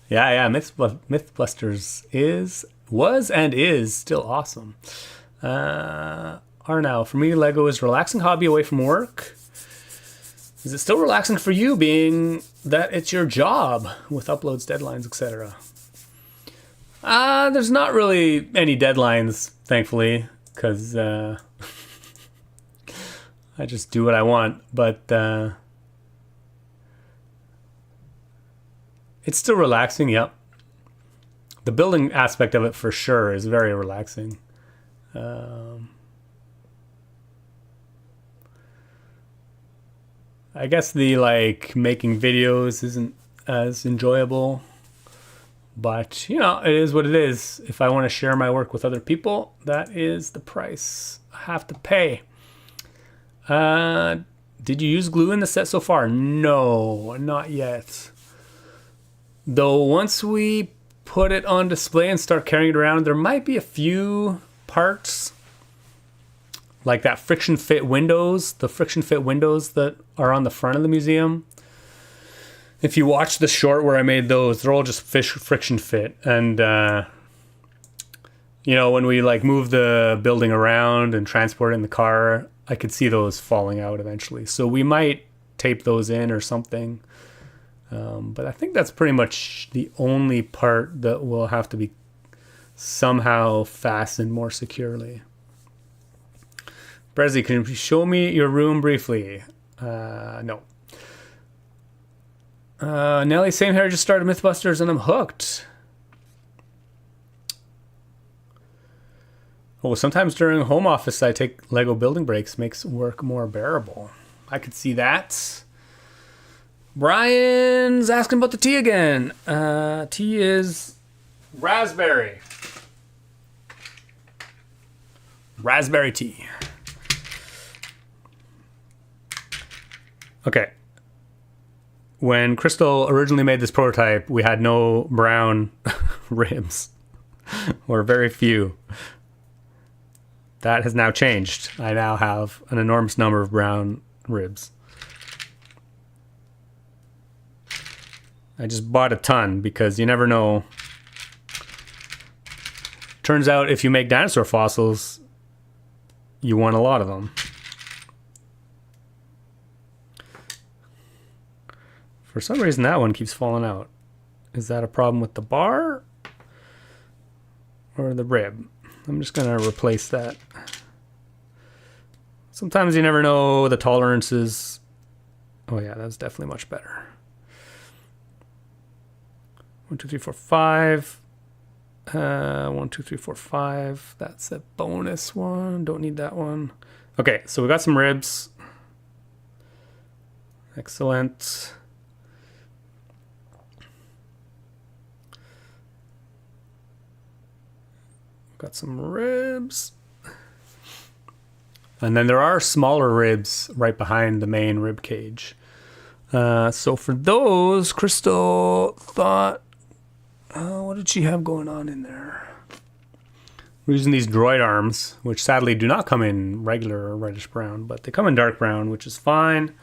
S1: Yeah. Mythbusters was and is still awesome. Arnow, for me, Lego is a relaxing hobby away from work. Is it still relaxing for you, being that it's your job with uploads, deadlines, etc.? There's not really any deadlines, thankfully, because I just do what I want. But it's still relaxing, yep. The building aspect of it for sure is very relaxing. I guess the making videos isn't as enjoyable, but it is what it is. If I want to share my work with other people, that is the price I have to pay. Did you use glue in the set so far? No, not yet. Though once we put it on display and start carrying it around, there might be a few parts like that friction fit windows, the friction fit windows that are on the front of the museum. If you watch the short where I made those, they're all just friction fit. And, when we move the building around and transport it in the car, I could see those falling out eventually. So we might tape those in or something. But I think that's pretty much the only part that will have to be somehow fastened more securely. Brezzy, can you show me your room briefly? No. Nelly, same here, just started Mythbusters and I'm hooked. Oh, sometimes during home office I take Lego building breaks, makes work more bearable. I could see that. Brian's asking about the tea again. Tea is raspberry. Raspberry tea. Okay. When Crystal originally made this prototype, we had no brown ribs, or very few. That has now changed. I now have an enormous number of brown ribs. I just bought a ton because you never know. Turns out if you make dinosaur fossils, you want a lot of them. For some reason, that one keeps falling out. Is that a problem with the bar or the rib? I'm just going to replace that. Sometimes you never know the tolerances. Oh yeah, that's definitely much better. 1, 2, 3, 4, 5. 1, 2, 3, 4, 5. That's a bonus one. Don't need that one. Okay, so we got some ribs. Excellent. Got some ribs. And then there are smaller ribs right behind the main rib cage. So for those, Crystal thought, what did she have going on in there? We're using these droid arms, which sadly do not come in regular reddish brown, but they come in dark brown, which is fine.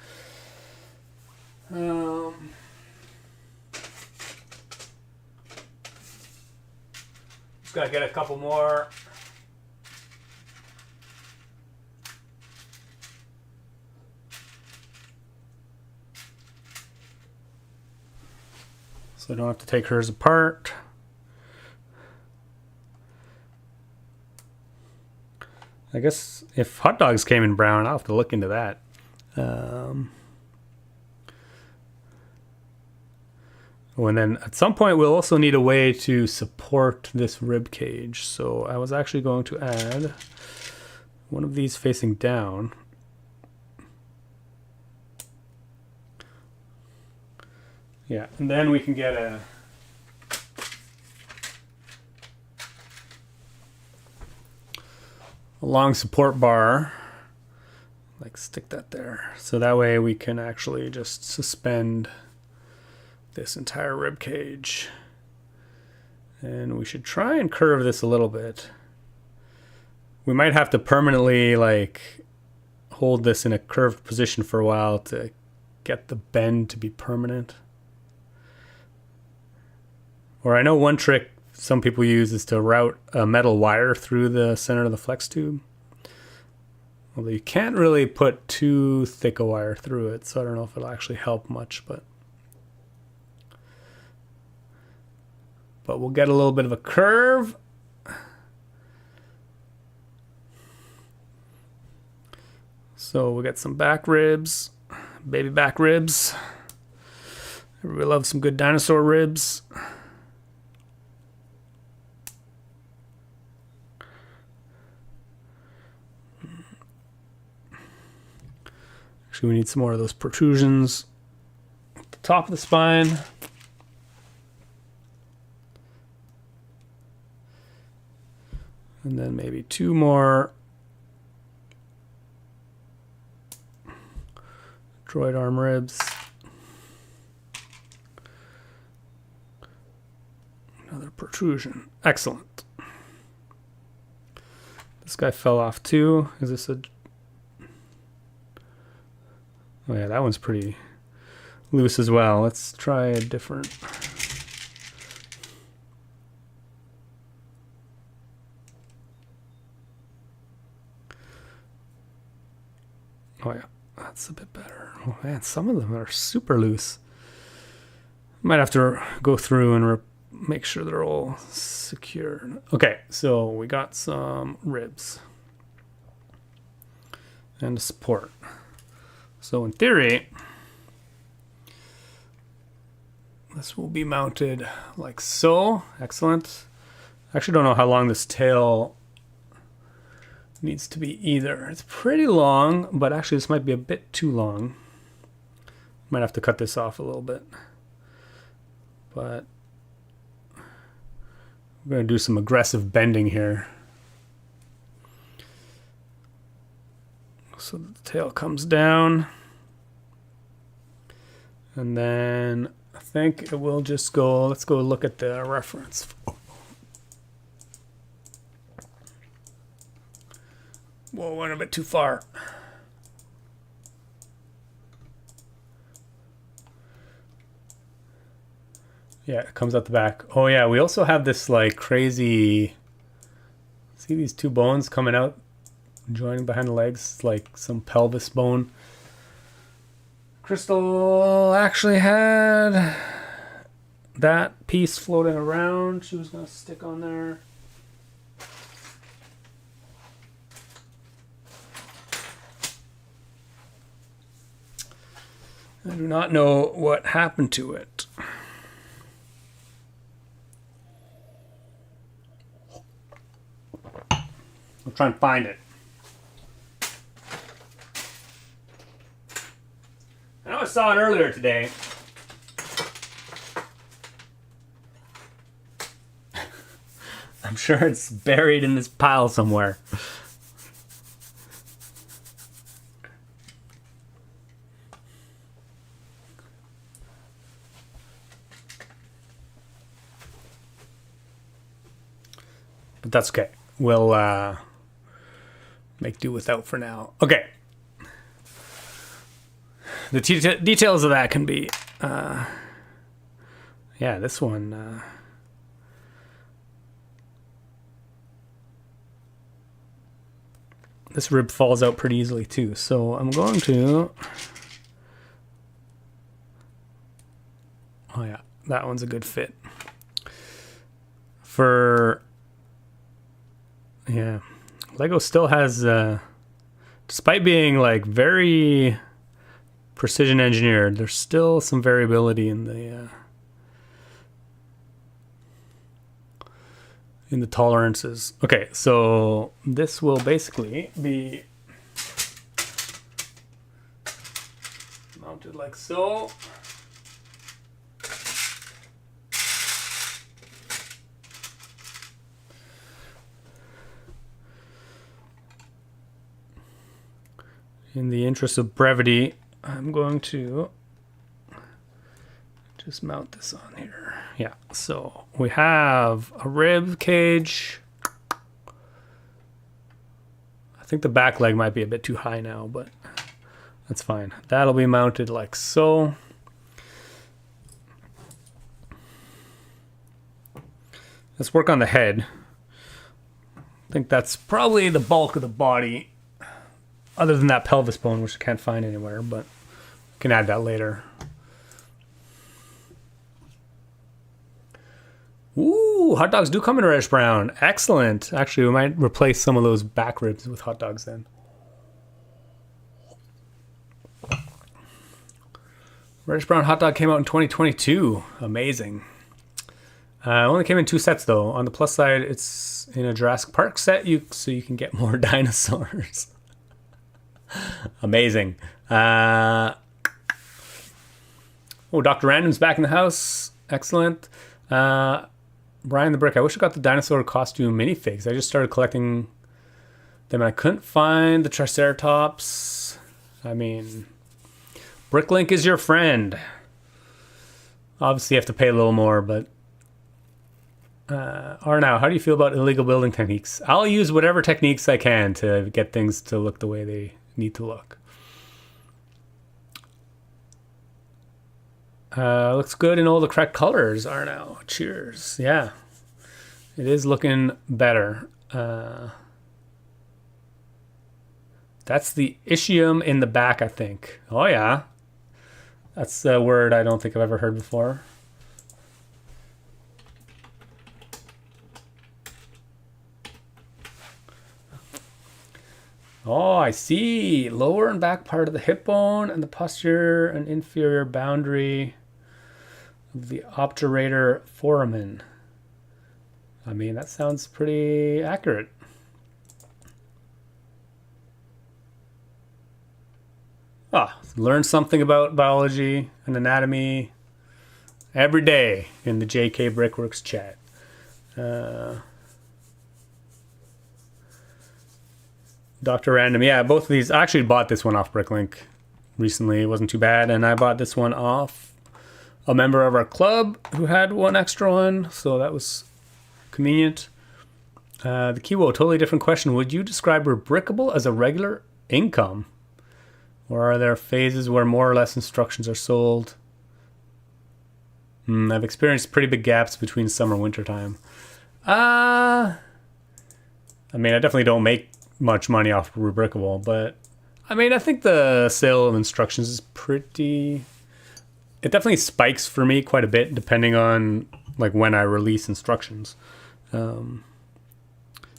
S1: Just gotta get a couple more. So I don't have to take hers apart. I guess if hot dogs came in brown, I'll have to look into that. Oh, and then at some point we'll also need a way to support this rib cage. So I was actually going to add one of these facing down. Yeah, and then we can get a long support bar. Like stick that there. So that way we can actually just suspend this entire rib cage. And we should try and curve this a little bit. We might have to permanently hold this in a curved position for a while to get the bend to be permanent. Or I know one trick some people use is to route a metal wire through the center of the flex tube. Although you can't really put too thick a wire through it, so I don't know if it'll actually help much, but we'll get a little bit of a curve. So we'll get some back ribs, baby back ribs. Everybody loves some good dinosaur ribs. Actually, we need some more of those protrusions at the top of the spine. And then maybe 2 more droid arm ribs. Another protrusion. Excellent. This guy fell off too. Is this a... Oh yeah, that one's pretty loose as well. Let's try a different... Oh yeah, that's a bit better. Oh man, some of them are super loose. Might have to go through and make sure they're all secure. Okay, so we got some ribs and a support. So in theory, this will be mounted like so. Excellent. I actually don't know how long this tail needs to be either. It's pretty long, but actually this might be a bit too long. Might have to cut this off a little bit. But we're going to do some aggressive bending here. So the tail comes down. And then I think it will just go, let's go look at the reference. Whoa, went a bit too far. Yeah, it comes out the back. Oh yeah, we also have this like crazy, see these 2 bones coming out, joining behind the legs, it's like some pelvis bone. Crystal actually had that piece floating around. She was gonna stick on there. I do not know what happened to it. I'll try and find it. I know I saw it earlier today. I'm sure it's buried in this pile somewhere. But that's okay. We'll make do without for now. Okay. The details of that can be... yeah, this one... this rib falls out pretty easily too. So I'm going to... Oh yeah, that one's a good fit. For... Yeah, Lego still has, despite being like very precision engineered, there's still some variability in the tolerances. Okay, so this will basically be mounted like so. In the interest of brevity, I'm going to just mount this on here. Yeah, so we have a rib cage. I think the back leg might be a bit too high now, but that's fine. That'll be mounted like so. Let's work on the head. I think that's probably the bulk of the body, other than that pelvis bone, which I can't find anywhere, but I can add that later. Ooh, hot dogs do come in reddish brown. Excellent. Actually, we might replace some of those back ribs with hot dogs then. Reddish brown hot dog came out in 2022. Amazing. Only came in 2 sets though. On the plus side, it's in a Jurassic Park set, so you can get more dinosaurs. Amazing. Oh, Dr. Random's back in the house. Excellent. Brian the Brick. I wish I got the dinosaur costume minifigs. I just started collecting them and I couldn't find the Triceratops. I mean, Bricklink is your friend. Obviously, you have to pay a little more, but Arnow, how do you feel about illegal building techniques? I'll use whatever techniques I can to get things to look the way they need to look. Looks good in all the correct colors, Arnow. Cheers. Yeah, it is looking better. That's the ischium in the back, I think. Oh yeah, that's a word I don't think I've ever heard before. Oh, I see. Lower and back part of the hip bone and the posterior and inferior boundary of the obturator foramen. I mean, that sounds pretty accurate. Learn something about biology and anatomy every day in the JK Brickworks chat. Dr. Random, yeah, both of these. I actually bought this one off Bricklink recently. It wasn't too bad. And I bought this one off a member of our club who had one extra one. So that was convenient. The Kiwo, totally different question. Would you describe Rebrickable as a regular income? Or are there phases where more or less instructions are sold? I've experienced pretty big gaps between summer and winter time. I mean, I definitely don't make much money off Rebrickable, but I mean, I think the sale of instructions is pretty... It definitely spikes for me quite a bit depending on like when I release instructions.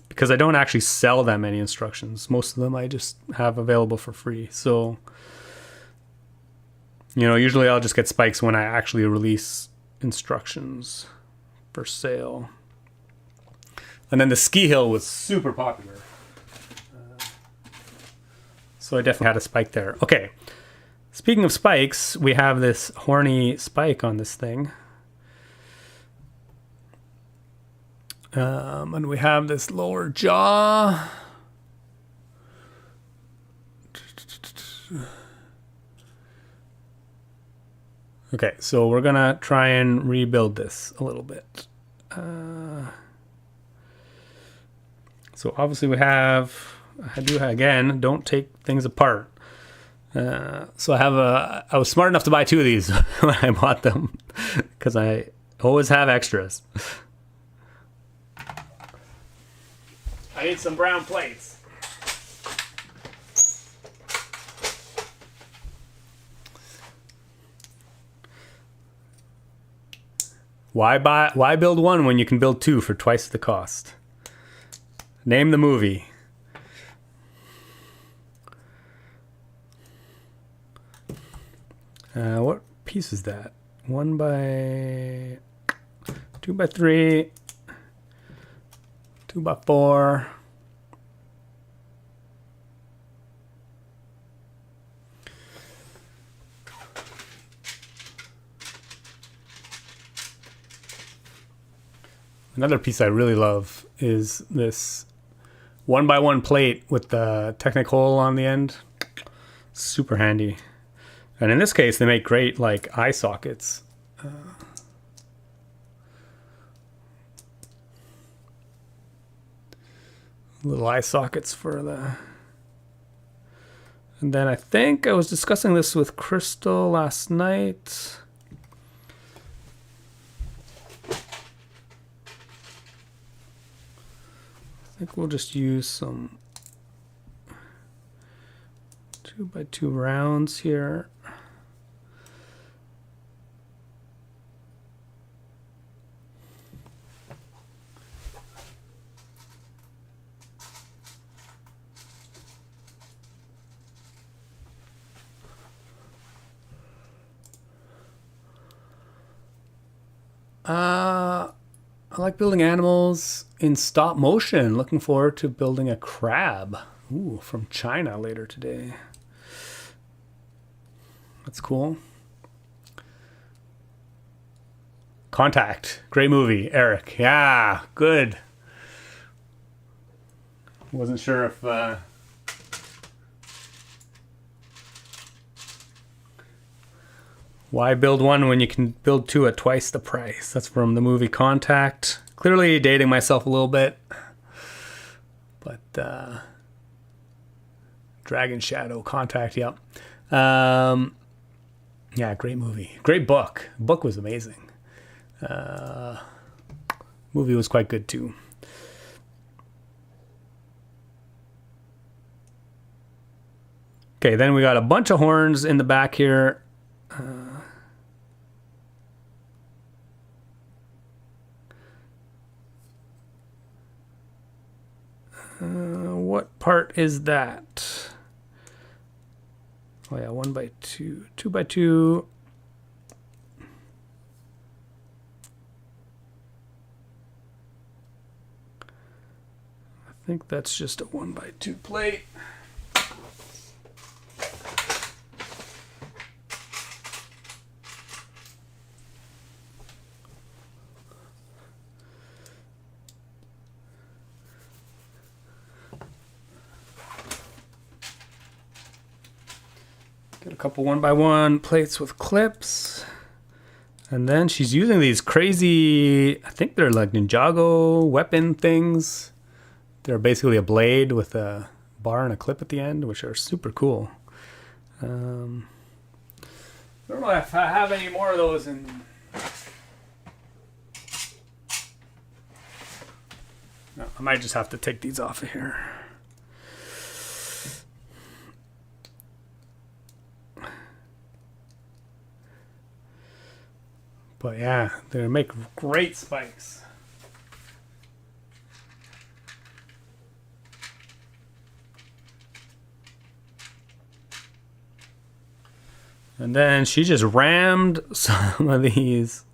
S1: Because I don't actually sell that many instructions. Most of them I just have available for free. So, you know, usually I'll just get spikes when I actually release instructions for sale. And then the ski hill was super popular. So I definitely had a spike there. Okay. Speaking of spikes, we have this horny spike on this thing. And we have this lower jaw. Okay, so we're gonna try and rebuild this a little bit. So obviously we have, again, don't take things apart. So I was smart enough to buy 2 of these when I bought them because I always have extras. I need some brown plates. Why build 1 when you can build 2 for twice the cost? Name the movie. What piece is that? 1 by 2 by 3, 2 by 4. Another piece I really love is this 1 by 1 plate with the Technic hole on the end. Super handy. And in this case, they make great like eye sockets. Little eye sockets for the... And then I think I was discussing this with Crystal last night. think we'll just use some 2x2 rounds here. I like building animals in stop motion. Looking forward to building a crab. Ooh, from China later today. That's cool. Contact. Great movie. Eric. Yeah, good. Wasn't sure if... Why build one when you can build two at twice the price? That's from the movie Contact. Clearly dating myself a little bit. But, Dragon Shadow, Contact, yep. Yeah, great movie. Great book. The book was amazing. Movie was quite good too. Okay, then we got a bunch of horns in the back here. What part is that? Oh yeah, 1x2, 2x2. I think that's just a 1x2 plate. Get a couple 1x1 plates with clips. And then she's using these crazy, I think they're like Ninjago weapon things. They're basically a blade with a bar and a clip at the end, which are super cool. I don't know if I have any more of those in... No, I might just have to take these off of here. But yeah, they make great spikes. And then she just rammed some of these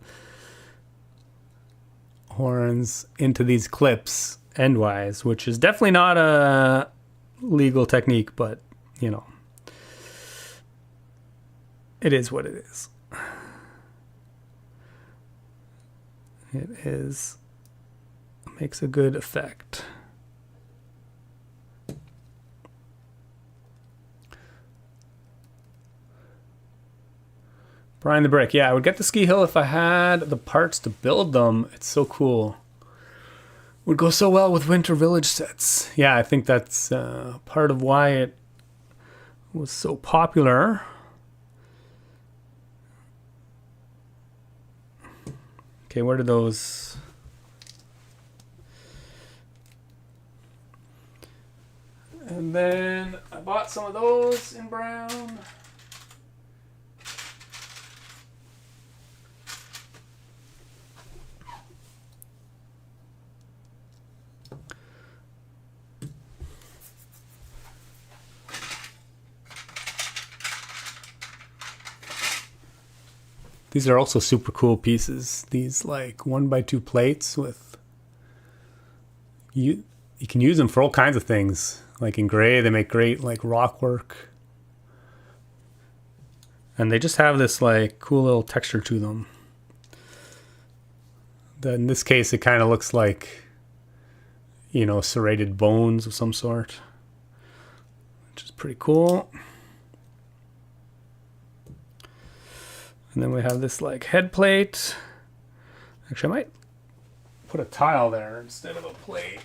S1: horns into these clips endwise, which is definitely not a legal technique, but you know, it is what it is. It is, makes a good effect. Brian the Brick. Yeah, I would get the ski hill if I had the parts to build them. It's so cool. Would go so well with Winter Village sets. Yeah, I think that's part of why it was so popular. Okay, where do those... And then I bought some of those in brown. These are also super cool pieces. These like 1x2 plates with... You can use them for all kinds of things. Like in gray, they make great like rock work. And they just have this like cool little texture to them. In this case, it kind of looks like, you know, serrated bones of some sort, which is pretty cool. And then we have this like head plate. Actually, I might put a tile there instead of a plate,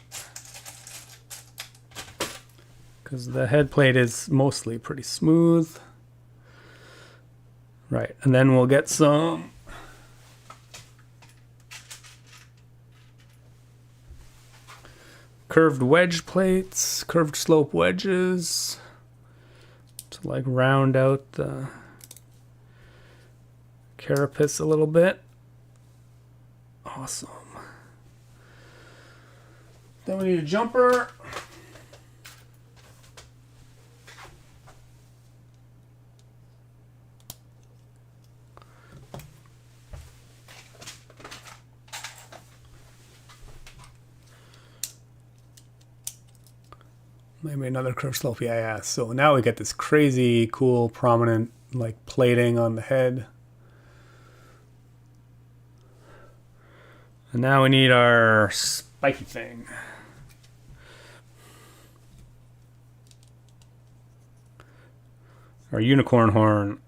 S1: because the head plate is mostly pretty smooth. Right, and then we'll get some curved wedge plates, curved slope wedges to like round out the carapace a little bit. Awesome. Then we need a jumper. Maybe another curved slope. Yeah. So now we get this crazy, cool, prominent, like plating on the head. And now we need our spiky thing. Our unicorn horn.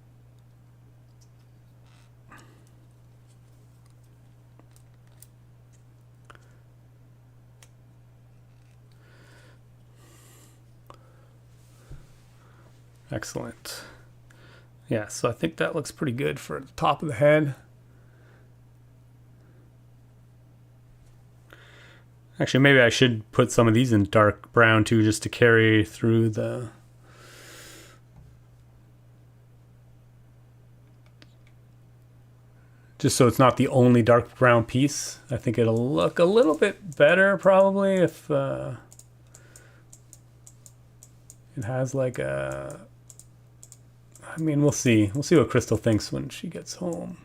S1: Excellent. Yeah, so I think that looks pretty good for the top of the head. Actually, maybe I should put some of these in dark brown too, just to carry through the... Just so it's not the only dark brown piece. I think it'll look a little bit better probably if it has like a... I mean, we'll see. We'll see what Crystal thinks when she gets home.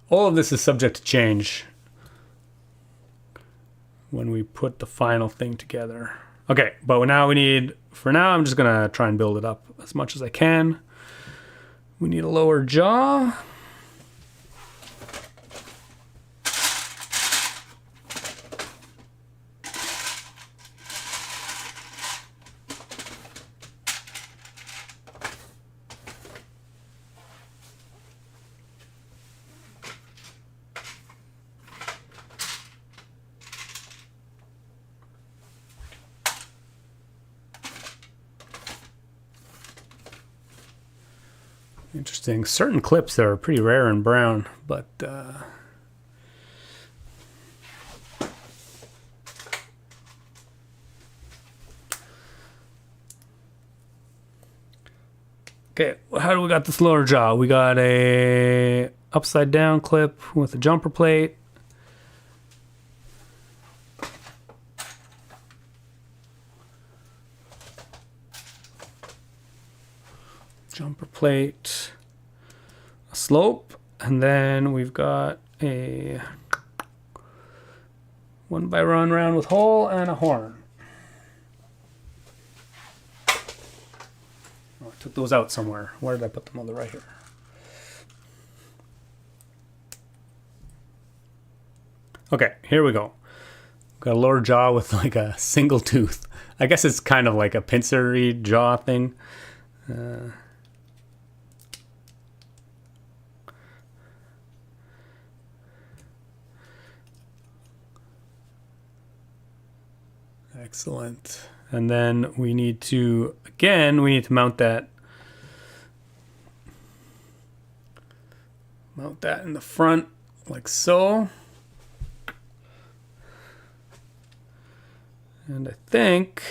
S1: All of this is subject to change when we put the final thing together. Okay, but now we need, for now, I'm just gonna try and build it up as much as I can. We need a lower jaw. Interesting. Certain clips are pretty rare in brown, but okay, how do we got this lower jaw? We got a upside down clip with a jumper plate. Jumper plate, a slope, and then we've got a 1x1 round with hole and a horn. Oh, I took those out somewhere. Where did I put them? On the right here. Okay, here we go. Got a lower jaw with like a single tooth. I guess it's kind of like a pincer-y jaw thing. Excellent. And then we need to, again, we need to mount that in the front like so. And I think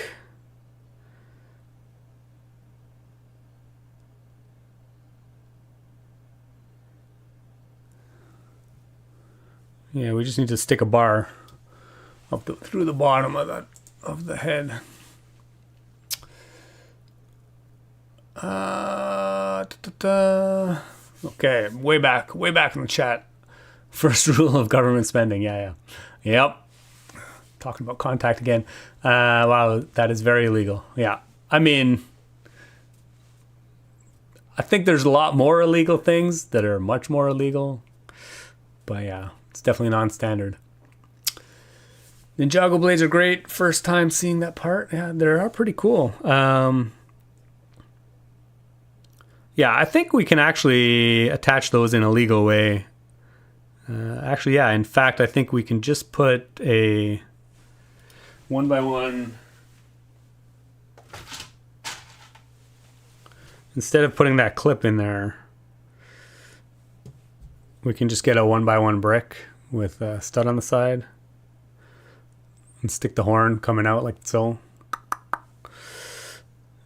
S1: yeah, we just need to stick a bar up through the bottom of the head. Okay, way back in the chat. First rule of government spending. Yeah. Yep. Talking about contact again. Wow, that is very illegal. Yeah. I mean, I think there's a lot more illegal things that are much more illegal. But yeah, it's definitely non-standard. Ninjago blades are great. First time seeing that part. Yeah, they are pretty cool. Yeah, I think we can actually attach those in a legal way. Actually, yeah, in fact, I think we can just put a 1x1. Instead of putting that clip in there, we can just get a 1x1 brick with a stud on the side and stick the horn coming out like so.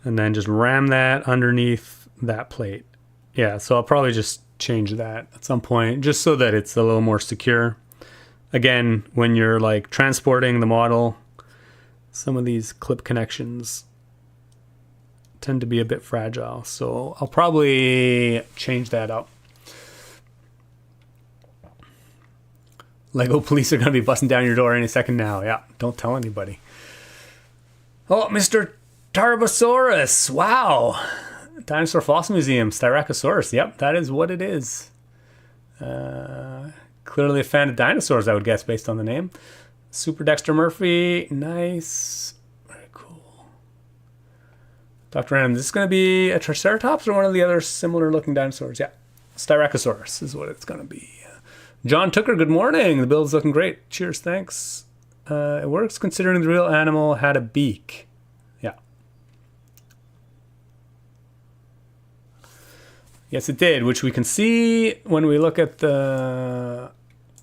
S1: And then just ram that underneath that plate. Yeah, so I'll probably just change that at some point just so that it's a little more secure. Again, when you're like transporting the model, some of these clip connections tend to be a bit fragile, so I'll probably change that up. Lego police are going to be busting down your door any second now. Yeah, don't tell anybody. Oh, Mr. Tarbosaurus. Wow. Dinosaur Fossil Museum, Styracosaurus. Yep, that is what it is. Clearly a fan of dinosaurs, I would guess, based on the name. Super Dexter Murphy. Nice. Very cool. Dr. Random, is this going to be a Triceratops or one of the other similar looking dinosaurs? Yeah. Styracosaurus is what it's going to be. John Tooker, good morning. The build's looking great. Cheers, thanks. It works considering the real animal had a beak. Yeah. Yes, it did, which we can see when we look at the...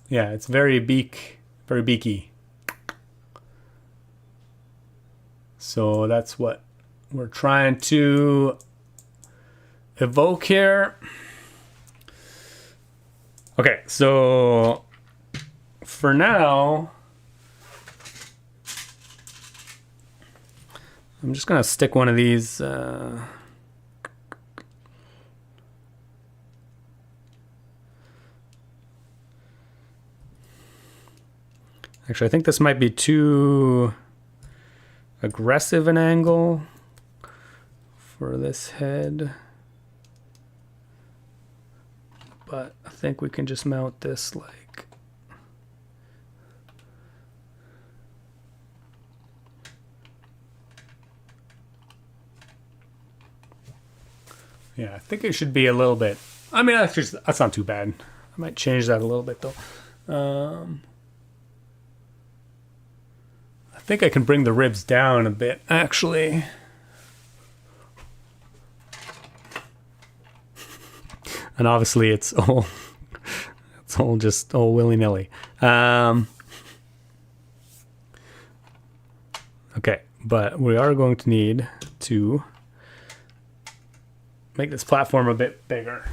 S1: Yeah, it's very beaky. So that's what we're trying to evoke here. Okay, so for now, I'm just going to stick one of these... Actually, I think this might be too aggressive an angle for this head. But I think we can just mount this like... Yeah, I think it should be a little bit... I mean, that's not too bad. I might change that a little bit though. I think I can bring the ribs down a bit, actually. And obviously it's all just all willy-nilly. Okay, but we are going to need to make this platform a bit bigger.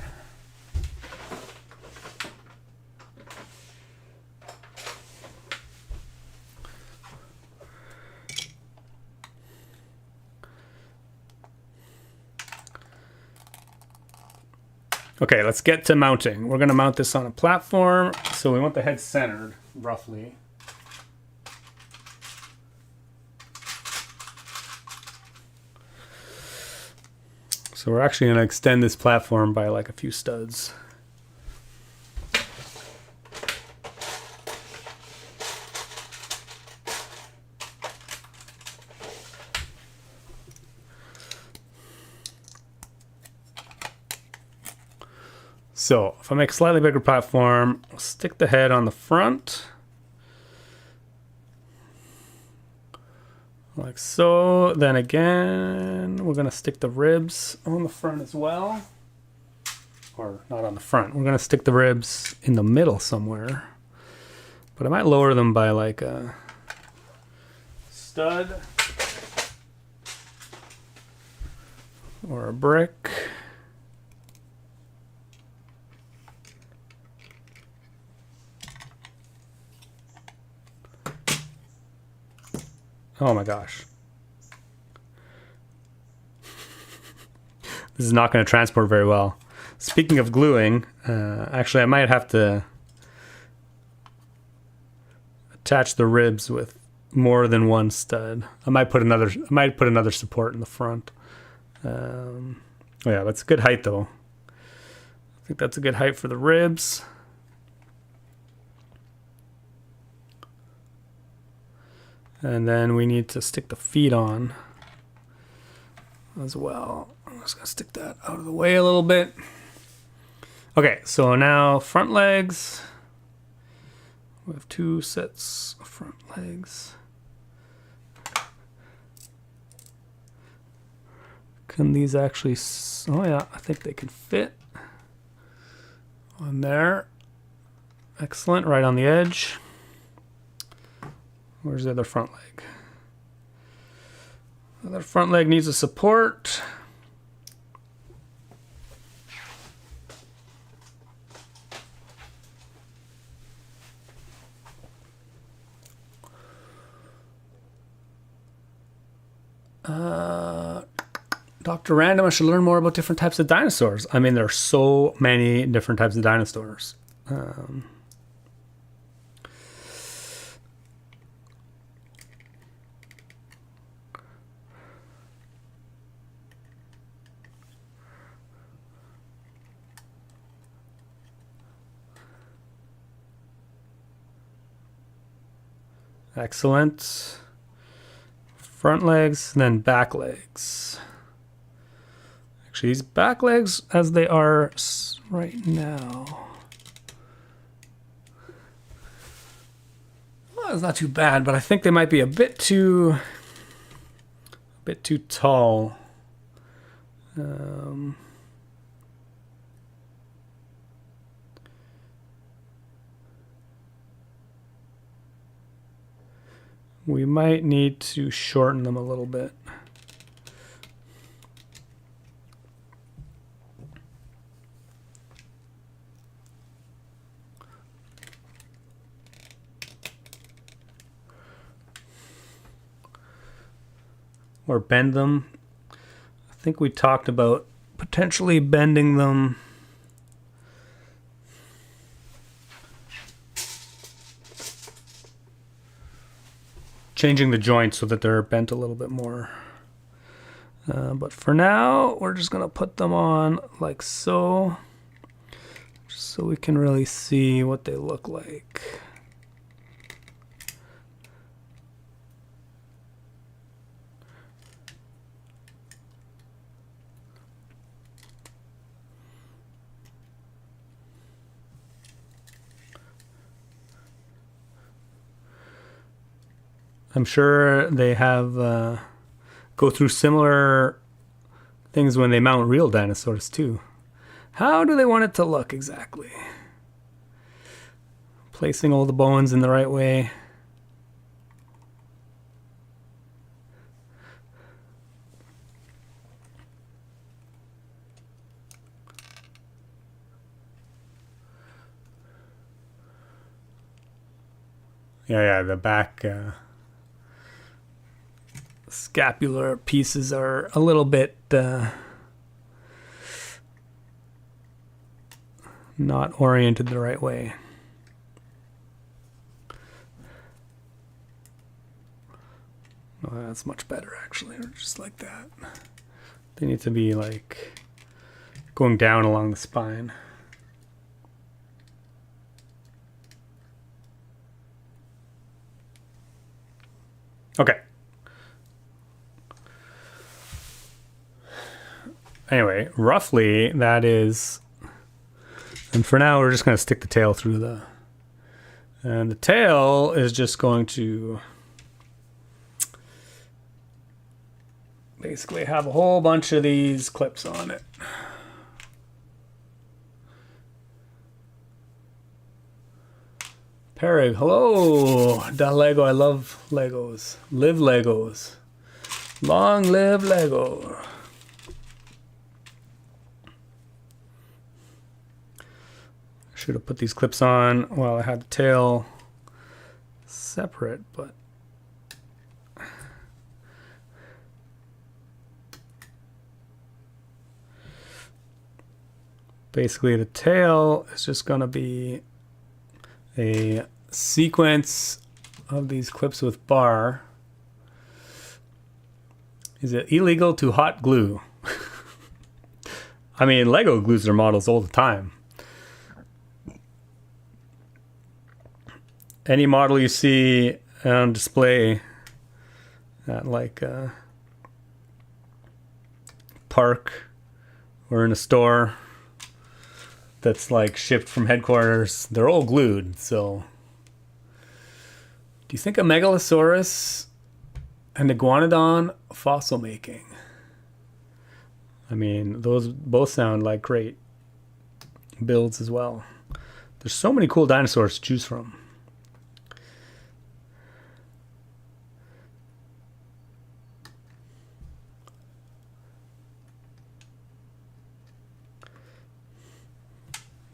S1: Okay, let's get to mounting. We're going to mount this on a platform, so we want the head centered, roughly. So we're actually going to extend this platform by like a few studs. So if I make a slightly bigger platform, I'll stick the head on the front. Like so. Then again, we're going to stick the ribs on the front as well. Or not on the front. We're going to stick the ribs in the middle somewhere. But I might lower them by like a stud or a brick. Oh my gosh. This is not going to transport very well. Speaking of gluing, actually I might have to attach the ribs with more than one stud. I might put another support in the front. Oh yeah, that's a good height though. I think that's a good height for the ribs. And then we need to stick the feet on as well. I'm just gonna stick that out of the way a little bit. Okay, so now front legs. We have 2 sets of front legs. Can these actually, oh yeah, I think they can fit on there. Excellent, right on the edge. Where's the other front leg? The other front leg needs a support. Dr. Random, I should learn more about different types of dinosaurs. I mean, there are so many different types of dinosaurs. Excellent. Front legs, and then back legs. Actually, these back legs, as they are right now, well, it's not too bad, but I think they might be a bit too tall. We might need to shorten them a little bit. Or bend them. I think we talked about potentially bending them. Changing the joints so that they're bent a little bit more. But for now, we're just gonna put them on like so, just so we can really see what they look like. I'm sure they have go through similar things when they mount real dinosaurs too. How do they want it to look exactly? Placing all the bones in the right way. Yeah, the back scapular pieces are a little bit not oriented the right way. Oh, that's much better actually, or just like that. They need to be like going down along the spine. Okay. Anyway, roughly that is, and for now we're just going to stick the tail through the, and the tail is just going to basically have a whole bunch of these clips on it. Perry, hello. Da Lego, I love Legos. Live Legos. Long live Lego. Should have put these clips on while I had the tail separate, but basically the tail is just going to be a sequence of these clips with bar. Is it illegal to hot glue? I mean, Lego glues their models all the time. Any model you see on display at like a park or in a store that's like shipped from headquarters, they're all glued. So do you think a Megalosaurus and Iguanodon fossil making? I mean, those both sound like great builds as well. There's so many cool dinosaurs to choose from.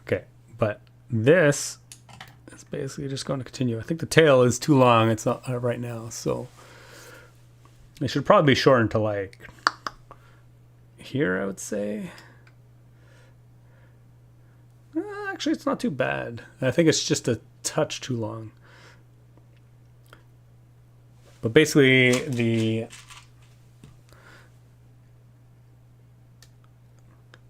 S1: Okay, but this is basically just going to continue. I think the tail is too long. It's not right now, so it should probably be shortened to like here, I would say. Actually, it's not too bad. I think it's just a touch too long. But basically,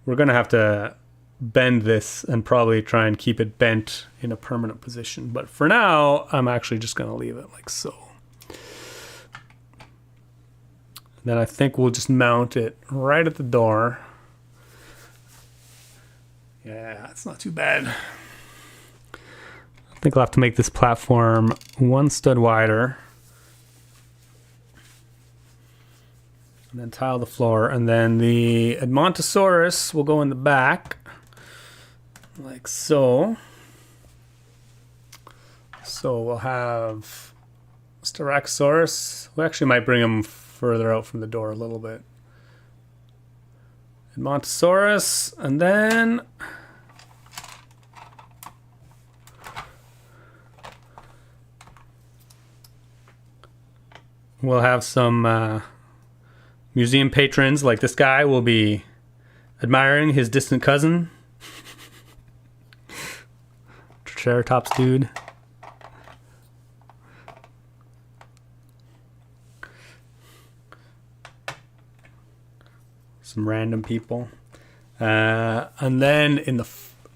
S1: we're going to have to bend this and probably try and keep it bent in a permanent position. But for now, I'm actually just going to leave it like so. Then I think we'll just mount it right at the door. Yeah, it's not too bad. I think I'll have to make this platform one stud wider. And then tile the floor. And then the Edmontosaurus will go in the back. Like so. So we'll have Styracosaurus. We actually might bring him further out from the door a little bit. Edmontosaurus, and then we'll have some museum patrons, like this guy will be admiring his distant cousin, Triceratops dude. Some random people. And then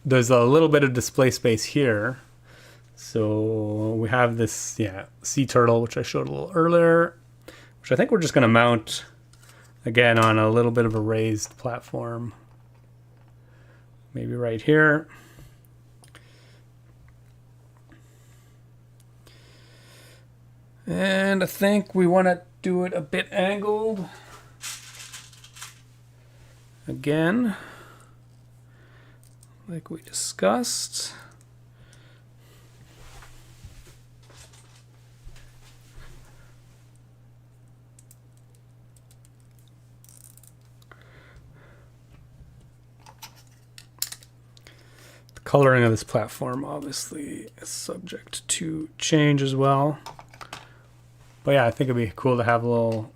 S1: there's a little bit of display space here. So we have this, sea turtle, which I showed a little earlier, which I think we're just going to mount again on a little bit of a raised platform. Maybe right here. And I think we want to do it a bit angled. Again, like we discussed. The coloring of this platform obviously is subject to change as well. But yeah, I think it'd be cool to have a little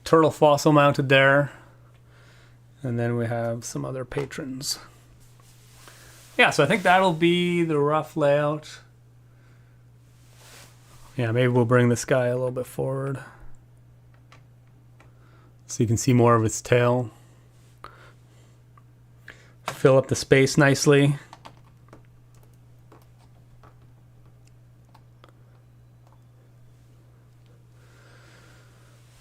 S1: turtle fossil mounted there. And then we have some other patrons. Yeah, so I think that'll be the rough layout. Yeah, maybe we'll bring this guy a little bit forward so you can see more of its tail. Fill up the space nicely.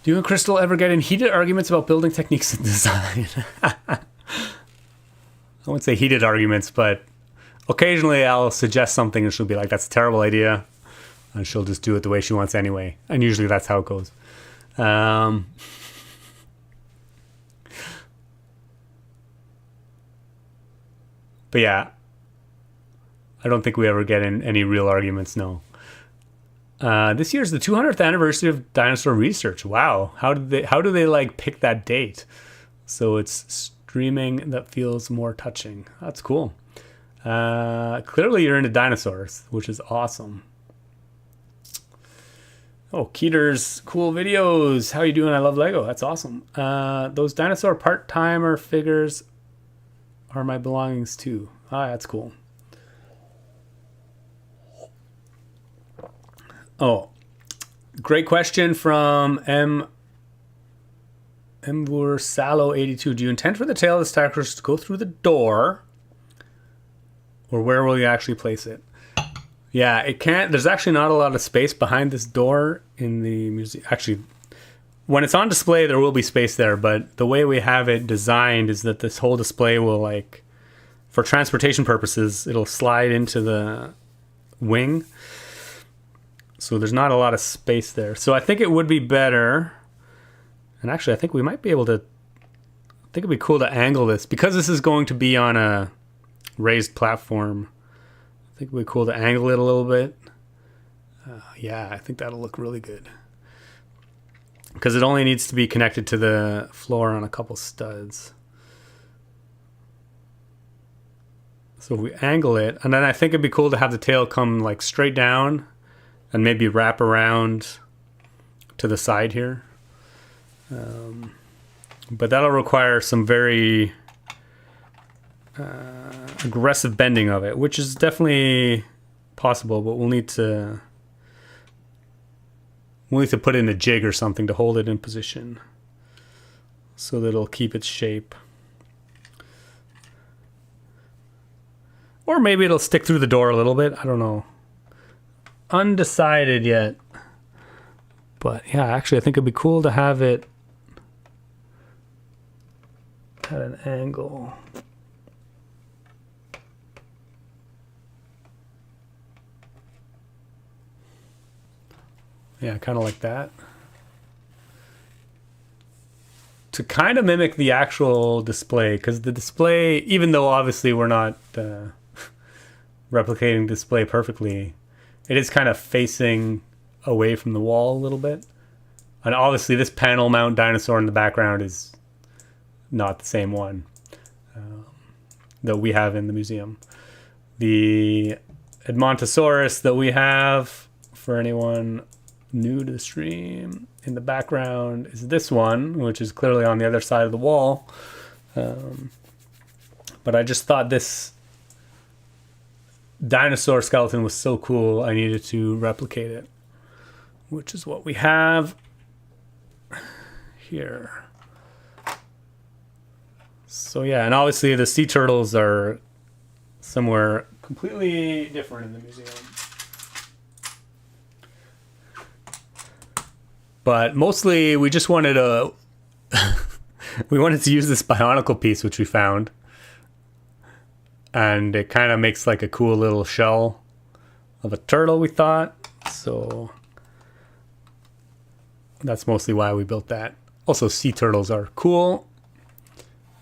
S1: Do you and Crystal ever get in heated arguments about building techniques and design? I wouldn't say heated arguments, but occasionally I'll suggest something and she'll be like, that's a terrible idea. And she'll just do it the way she wants anyway. And usually that's how it goes. But yeah, I don't think we ever get in any real arguments, no. This year's the 200th anniversary of dinosaur research. Wow, how do they like pick that date? So it's streaming that feels more touching. That's cool. Clearly you're into dinosaurs, which is awesome. Oh, Keeter's cool videos. How you doing? I love Lego. That's awesome. Those dinosaur part-timer figures are my belongings too. Ah, that's cool. Oh, great question from Mvursalo82. Do you intend for the tail of the Styracosaurus to go through the door, or where will you actually place it? Yeah, it can't. There's actually not a lot of space behind this door in the museum. Actually, when it's on display, there will be space there, but the way we have it designed is that this whole display will, like, for transportation purposes, it'll slide into the wing. So there's not a lot of space there. So I think it would be better, and actually I think we might be able to think it'd be cool to angle this because this is going to be on a raised platform. I think it'd be cool to angle it a little bit. Yeah, I think that'll look really good because it only needs to be connected to the floor on a couple studs. So if we angle it, and then I think it'd be cool to have the tail come like straight down and maybe wrap around to the side here. But that'll require some very aggressive bending of it, which is definitely possible, but we'll need to put in a jig or something to hold it in position so that it'll keep its shape. Or maybe it'll stick through the door a little bit. I don't know. Undecided yet. But yeah, actually I think it'd be cool to have it at an angle. Yeah, kind of like that. To kind of mimic the actual display, because the display, even though obviously we're not replicating display perfectly, it is kind of facing away from the wall a little bit. And obviously this panel mount dinosaur in the background is not the same one that we have in the museum. The Edmontosaurus that we have, for anyone new to the stream, in the background is this one, which is clearly on the other side of the wall. But I just thought this dinosaur skeleton was so cool, I needed to replicate it, which is what we have here. So yeah, and obviously the sea turtles are somewhere completely different in the museum. But mostly we just wanted to we wanted to use this bionicle piece which we found. And it kind of makes like a cool little shell of a turtle, we thought. So that's mostly why we built that. Also, sea turtles are cool.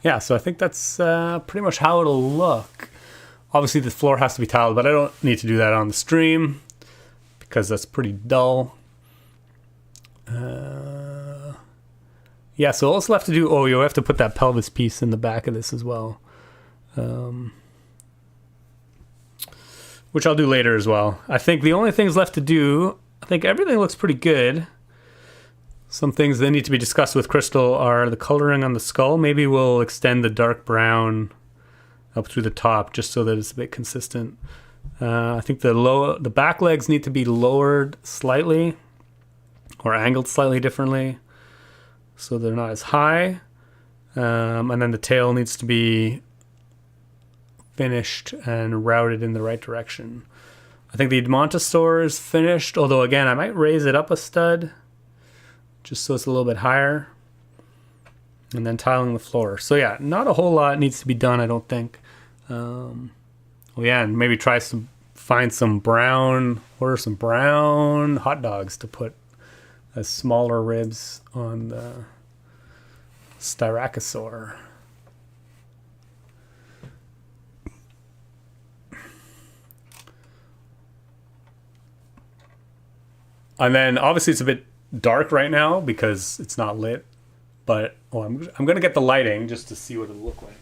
S1: Yeah, so I think that's pretty much how it'll look. Obviously the floor has to be tiled, but I don't need to do that on the stream because that's pretty dull. Yeah, so all that's left to do, oh, you'll have to put that pelvis piece in the back of this as well. Which I'll do later as well. I think the only things left to do, I think everything looks pretty good. Some things that need to be discussed with Crystal are the coloring on the skull. Maybe we'll extend the dark brown up through the top just so that it's a bit consistent. I think the back legs need to be lowered slightly or angled slightly differently so they're not as high. And then the tail needs to be finished and routed in the right direction. I think the Edmontosaur is finished, although again I might raise it up a stud just so it's a little bit higher, and then tiling the floor. So yeah, not a whole lot needs to be done, I don't think. Well, yeah, and maybe find some brown, order some brown hot dogs to put as smaller ribs on the Styracosaur. And then obviously it's a bit dark right now because it's not lit, but I'm going to get the lighting just to see what it'll look like.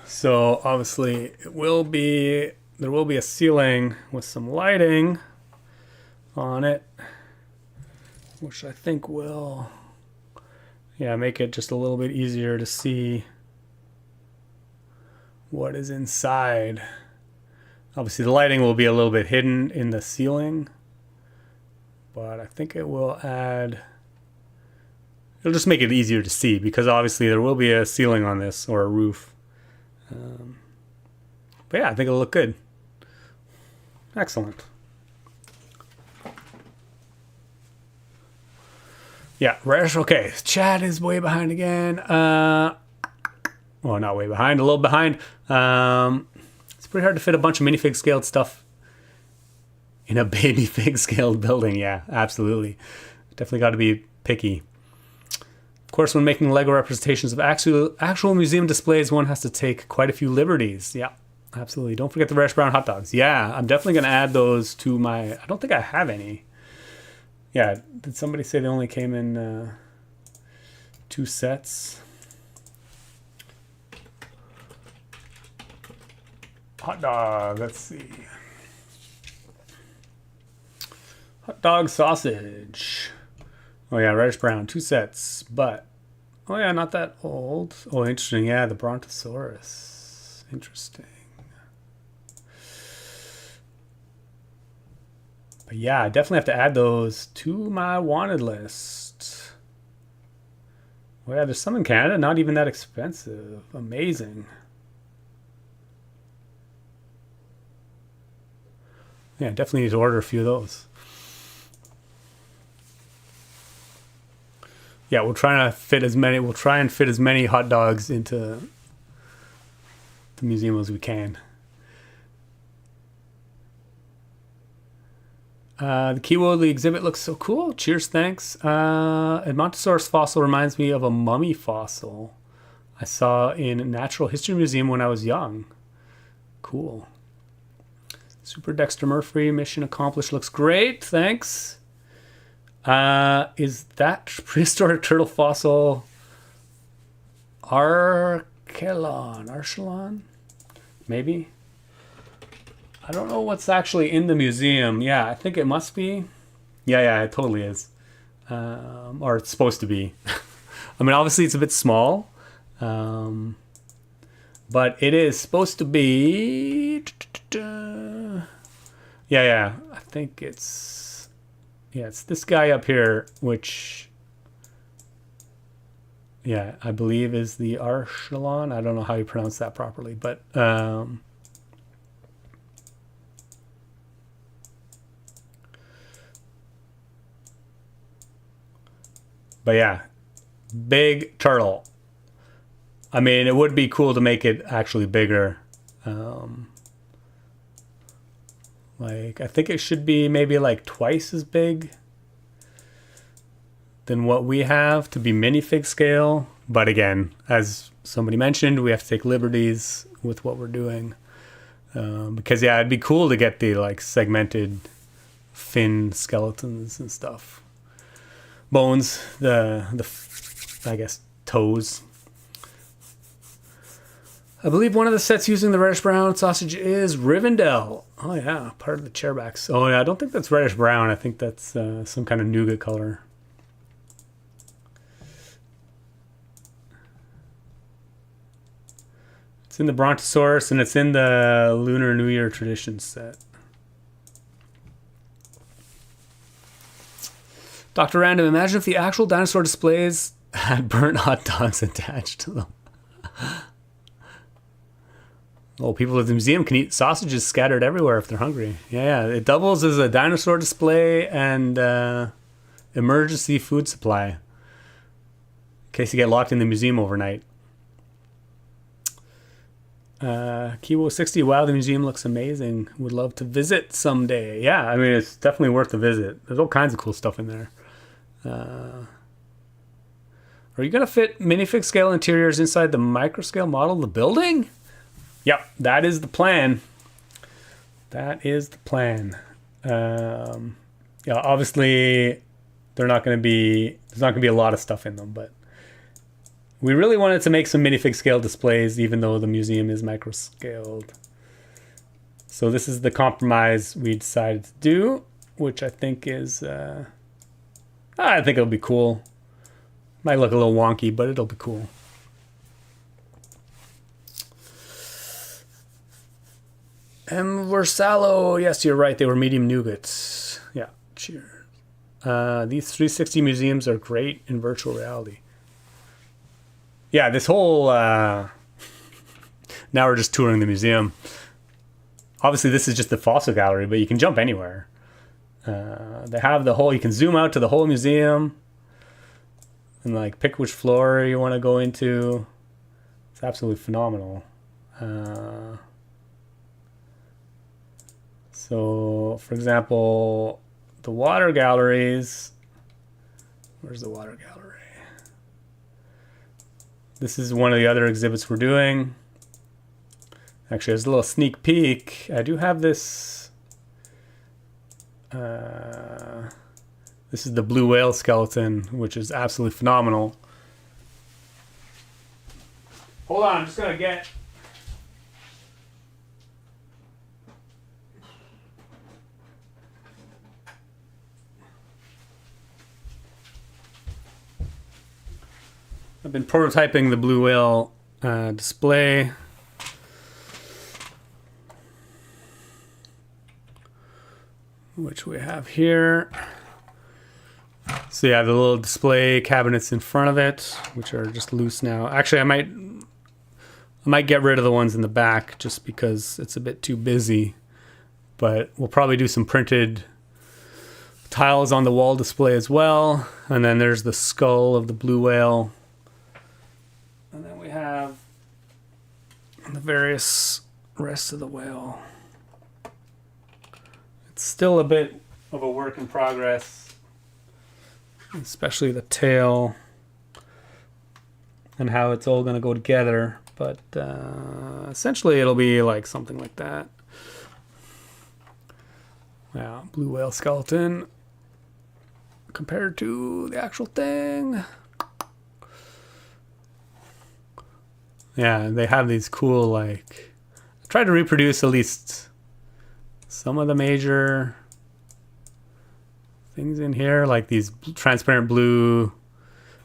S1: So obviously there will be a ceiling with some lighting on it, which I think will, yeah, make it just a little bit easier to see what is inside. Obviously the lighting will be a little bit hidden in the ceiling, but I think it will it'll just make it easier to see because obviously there will be a ceiling on this or a roof. But yeah, I think it'll look good. Excellent. Yeah, okay. Chat is way behind again. Well, not way behind, a little behind. It's pretty hard to fit a bunch of minifig scaled stuff in a baby fig scaled building. Yeah, absolutely. Definitely got to be picky. Of course, when making Lego representations of actual museum displays, one has to take quite a few liberties. Yeah, absolutely. Don't forget the reddish brown hot dogs. Yeah, I'm definitely going to add those to my... I don't think I have any. Yeah, did somebody say they only came in 2 sets? Hot dog, let's see. Hot dog sausage. Oh yeah, reddish brown, 2 sets, but... Oh yeah, not that old. Oh, interesting, yeah, the Brontosaurus. Interesting. But yeah, I definitely have to add those to my wanted list. Well, yeah, there's some in Canada, not even that expensive. Amazing. Yeah, definitely need to order a few of those. Yeah, we'll try and fit as many hot dogs into the museum as we can. The Kiwo exhibit looks so cool. Cheers, thanks. Edmontosaurus fossil reminds me of a mummy fossil I saw in a Natural History Museum when I was young. Cool. Super Dexter Murphy, mission accomplished. Looks great, thanks. Is that prehistoric turtle fossil Archelon? Maybe? I don't know what's actually in the museum. Yeah, I think it must be. Yeah, it totally is. Or it's supposed to be. I mean, obviously it's a bit small. But it is supposed to be... Yeah, I think it's... Yeah, it's this guy up here, which... Yeah, I believe is the Archelon. I don't know how you pronounce that properly, but... But yeah, big turtle. I mean, it would be cool to make it actually bigger. Like, I think it should be maybe like twice as big than what we have to be minifig scale. But again, as somebody mentioned, we have to take liberties with what we're doing. Because yeah, it'd be cool to get the like segmented fin skeletons and stuff. Bones, the I guess toes. I believe one of the sets using the reddish brown sausage is Rivendell. Oh yeah, part of the chairbacks. Oh yeah, I don't think that's reddish brown. I think that's some kind of nougat color. It's in the Brontosaurus and it's in the Lunar New Year tradition set. Dr. Random, imagine if the actual dinosaur displays had burnt hot dogs attached to them. Well, people at the museum can eat sausages scattered everywhere if they're hungry. Yeah, it doubles as a dinosaur display and emergency food supply. In case you get locked in the museum overnight. Kiwo 60, wow, the museum looks amazing. Would love to visit someday. Yeah, I mean, it's definitely worth a visit. There's all kinds of cool stuff in there. Are you going to fit minifig scale interiors inside the microscale model of the building? Yep, that is the plan. That is the plan. Yeah, obviously, there's not going to be a lot of stuff in them, but we really wanted to make some minifig scale displays, even though the museum is micro-scaled. So this is the compromise we decided to do, which I think is... I think it'll be cool. Might look a little wonky, but it'll be cool. Versalo, yes, you're right. They were medium nougats. Yeah, cheers. These 360 museums are great in virtual reality. Yeah, this whole... now we're just touring the museum. Obviously, this is just the fossil gallery, but you can jump anywhere. They have the whole, you can zoom out to the whole museum and like pick which floor you want to go into. It's absolutely phenomenal. So, for example, the water galleries. Where's the water gallery? This is one of the other exhibits we're doing. Actually, as a little sneak peek, I do have this. This is the blue whale skeleton, which is absolutely phenomenal. Hold on, I'm just gonna get. I've been prototyping the blue whale display. Which we have here. So yeah, the little display cabinets in front of it, which are just loose now. Actually, I might get rid of the ones in the back just because it's a bit too busy. But we'll probably do some printed tiles on the wall display as well. And then there's the skull of the blue whale. And then we have the various rest of the whale. It's still a bit of a work in progress, especially the tail and how it's all going to go together. But essentially it'll be like something like that. Yeah, blue whale skeleton compared to the actual thing. Yeah, they have these cool, like, I tried to reproduce at least some of the major things in here, like these transparent blue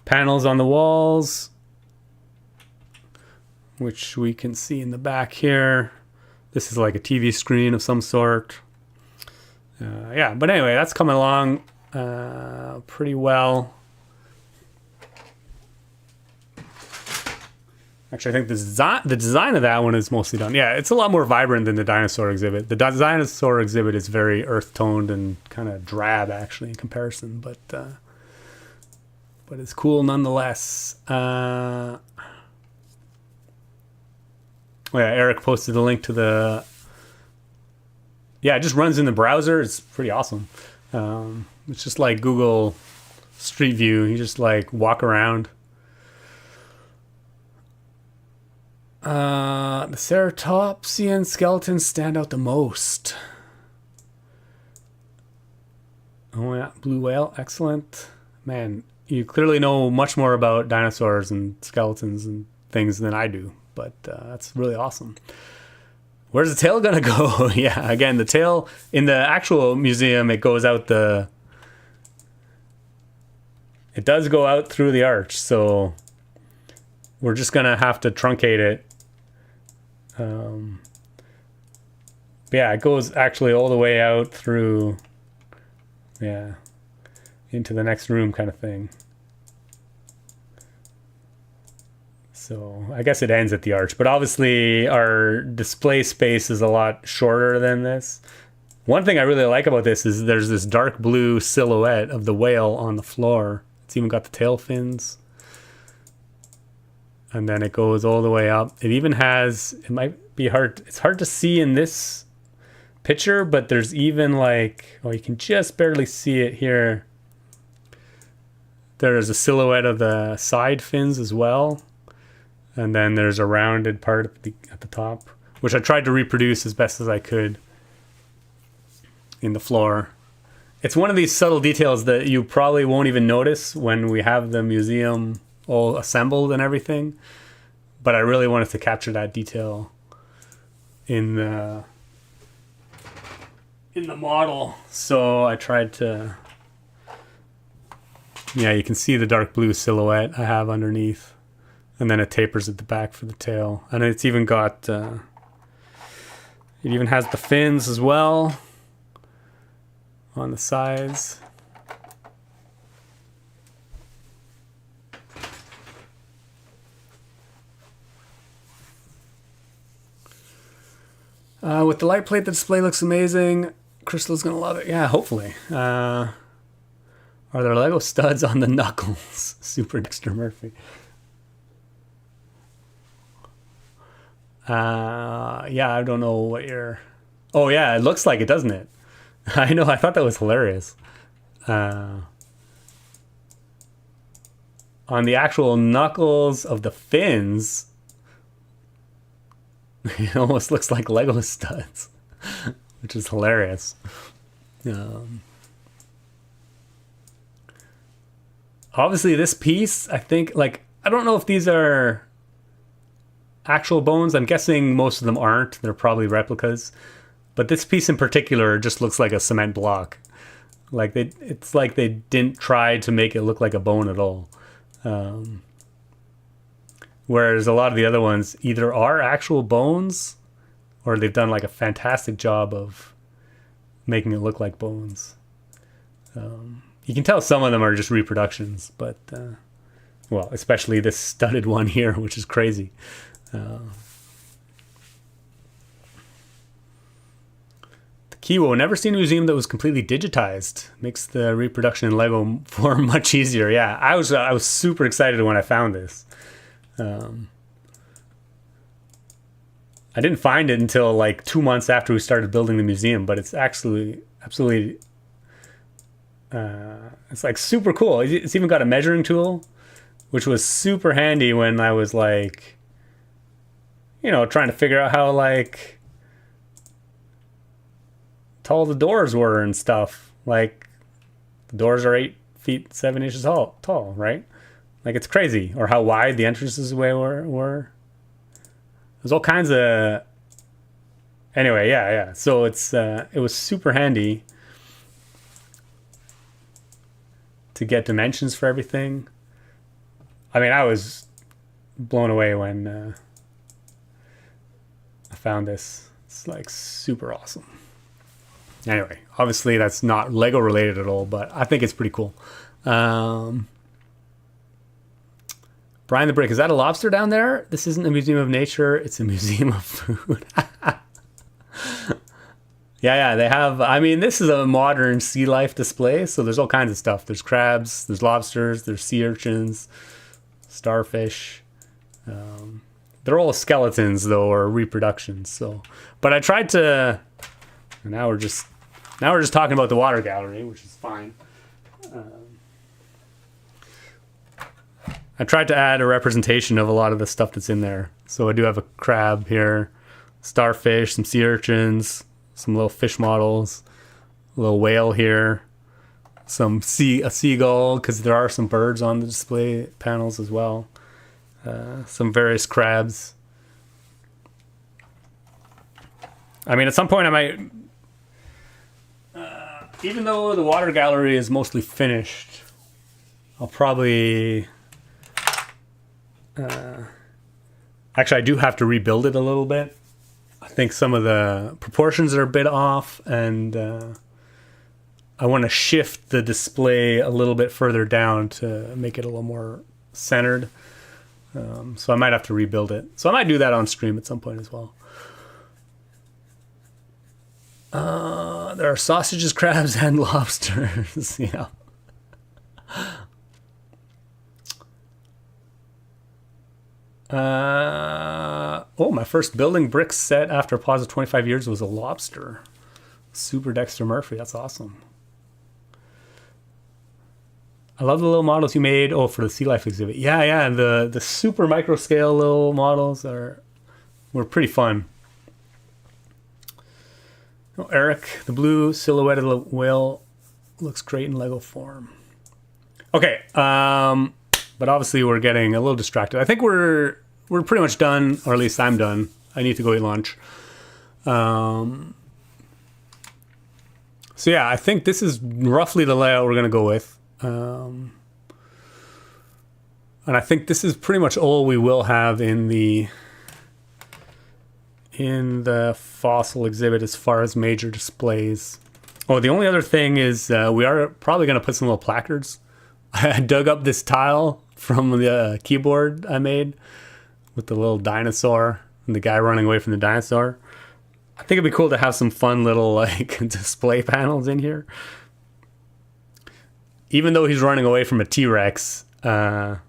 S1: panels on the walls, which we can see in the back here. This is like a TV screen of some sort. Yeah, but anyway, that's coming along pretty well. Actually, I think the design of that one is mostly done. Yeah, it's a lot more vibrant than the dinosaur exhibit. The dinosaur exhibit is very earth-toned and kind of drab, actually, in comparison. But it's cool nonetheless. Yeah, Eric posted the link to the... Yeah, it just runs in the browser. It's pretty awesome. It's just like Google Street View. You just like walk around. The ceratopsian skeletons stand out the most. Oh yeah, blue whale, excellent. Man, you clearly know much more about dinosaurs and skeletons and things than I do, but that's really awesome. Where's the tail gonna go? Yeah, again, the tail in the actual museum, it goes out the... It does go out through the arch, so we're just gonna have to truncate it. Yeah, it goes actually all the way out through, yeah, into the next room kind of thing. So I guess it ends at the arch, but obviously our display space is a lot shorter than this. One thing I really like about this is there's this dark blue silhouette of the whale on the floor. It's even got the tail fins. And then it goes all the way up. It even has, it might be hard, it's hard to see in this picture, but there's even like, oh, you can just barely see it here. There's a silhouette of the side fins as well. And then there's a rounded part at the top, which I tried to reproduce as best as I could in the floor. It's one of these subtle details that you probably won't even notice when we have the museum all assembled and everything, but I really wanted to capture that detail in the model, so I tried to... Yeah, you can see the dark blue silhouette I have underneath, and then it tapers at the back for the tail, and it's even got it even has the fins as well on the sides. With the light plate, the display looks amazing. Crystal's gonna love it. Yeah, hopefully. Are there Lego studs on the knuckles? Super Dexter Murphy. Yeah, I don't know what you're... Oh yeah, it looks like it, doesn't it? I know, I thought that was hilarious. On the actual knuckles of the fins, it almost looks like Lego studs, which is hilarious. Obviously, this piece, I think, like, I don't know if these are actual bones. I'm guessing most of them aren't. They're probably replicas. But this piece in particular just looks like a cement block. Like it's like they didn't try to make it look like a bone at all. Whereas a lot of the other ones either are actual bones or they've done like a fantastic job of making it look like bones. You can tell some of them are just reproductions, but well, especially this studded one here, which is crazy. Kiwo, never seen a museum that was completely digitized. Makes the reproduction in Lego form much easier. Yeah, I was super excited when I found this. I didn't find it until like 2 months after we started building the museum, but it's actually absolutely it's like super cool. It's even got a measuring tool, which was super handy when I was like, you know, trying to figure out how like tall the doors were and stuff. Like the doors are 8 feet 7 inches tall, right? Like it's crazy. Or how wide the entrances were. There's all kinds of... Anyway, yeah. So it was super handy to get dimensions for everything. I mean, I was blown away when I found this. It's like super awesome. Anyway, obviously that's not Lego related at all, but I think it's pretty cool. Brian the Brick, is that a lobster down there? This isn't a museum of nature, it's a museum of food. Yeah, they have, I mean, this is a modern sea life display, so there's all kinds of stuff. There's crabs, there's lobsters, there's sea urchins, starfish. They're all skeletons, though, or reproductions. So, but I tried to... Now we're just talking about the water gallery, which is fine. I tried to add a representation of a lot of the stuff that's in there. So I do have a crab here, starfish, some sea urchins, some little fish models, a little whale here, a seagull, because there are some birds on the display panels as well. Some various crabs. I mean, at some point I might... even though the water gallery is mostly finished, I'll probably... actually, I do have to rebuild it a little bit. I think some of the proportions are a bit off, and I want to shift the display a little bit further down to make it a little more centered. So I might have to rebuild it. So I might do that on stream at some point as well. There are sausages, crabs, and lobsters. Yeah. Oh, my first building bricks set after a pause of 25 years was a lobster. Super Dexter Murphy. That's awesome. I love the little models you made. Oh, for the sea life exhibit. Yeah. The super micro scale little models were pretty fun. Oh, Eric, the blue silhouette of the whale looks great in Lego form. Okay, but obviously we're getting a little distracted. I think we're pretty much done, or at least I'm done. I need to go eat lunch. So yeah, I think this is roughly the layout we're going to go with. And I think this is pretty much all we will have in the fossil exhibit as far as major displays. Oh, the only other thing is we are probably going to put some little placards. I dug up this tile from the keyboard I made with the little dinosaur and the guy running away from the dinosaur. I think it'd be cool to have some fun little like display panels in here. Even though he's running away from a T-Rex, and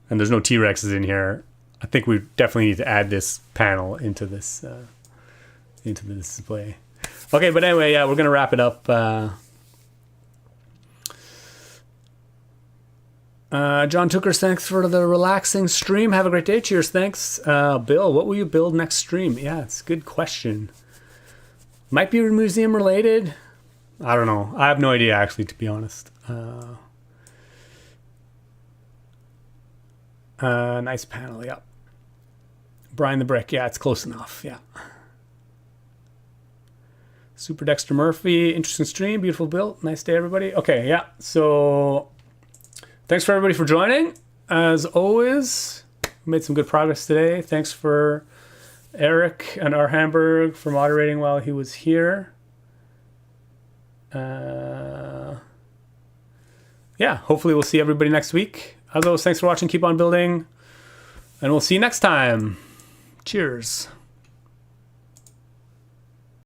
S1: there's no T-Rexes in here, I think we definitely need to add this panel into this display. Okay, but anyway, yeah, we're gonna wrap it up. John Tookers, thanks for the relaxing stream. Have a great day. Cheers. Thanks. Bill, what will you build next stream? Yeah, it's a good question. Might be museum related. I don't know. I have no idea, actually, to be honest. Nice panel, yeah. Brian the Brick, yeah, it's close enough, yeah. Super Dexter Murphy, interesting stream, beautiful build. Nice day, everybody. Okay, yeah, so thanks for everybody for joining. As always, we made some good progress today. Thanks for Eric and R. Hamburg for moderating while he was here. Yeah, hopefully we'll see everybody next week. As always, thanks for watching. Keep on building. And we'll see you next time. Cheers.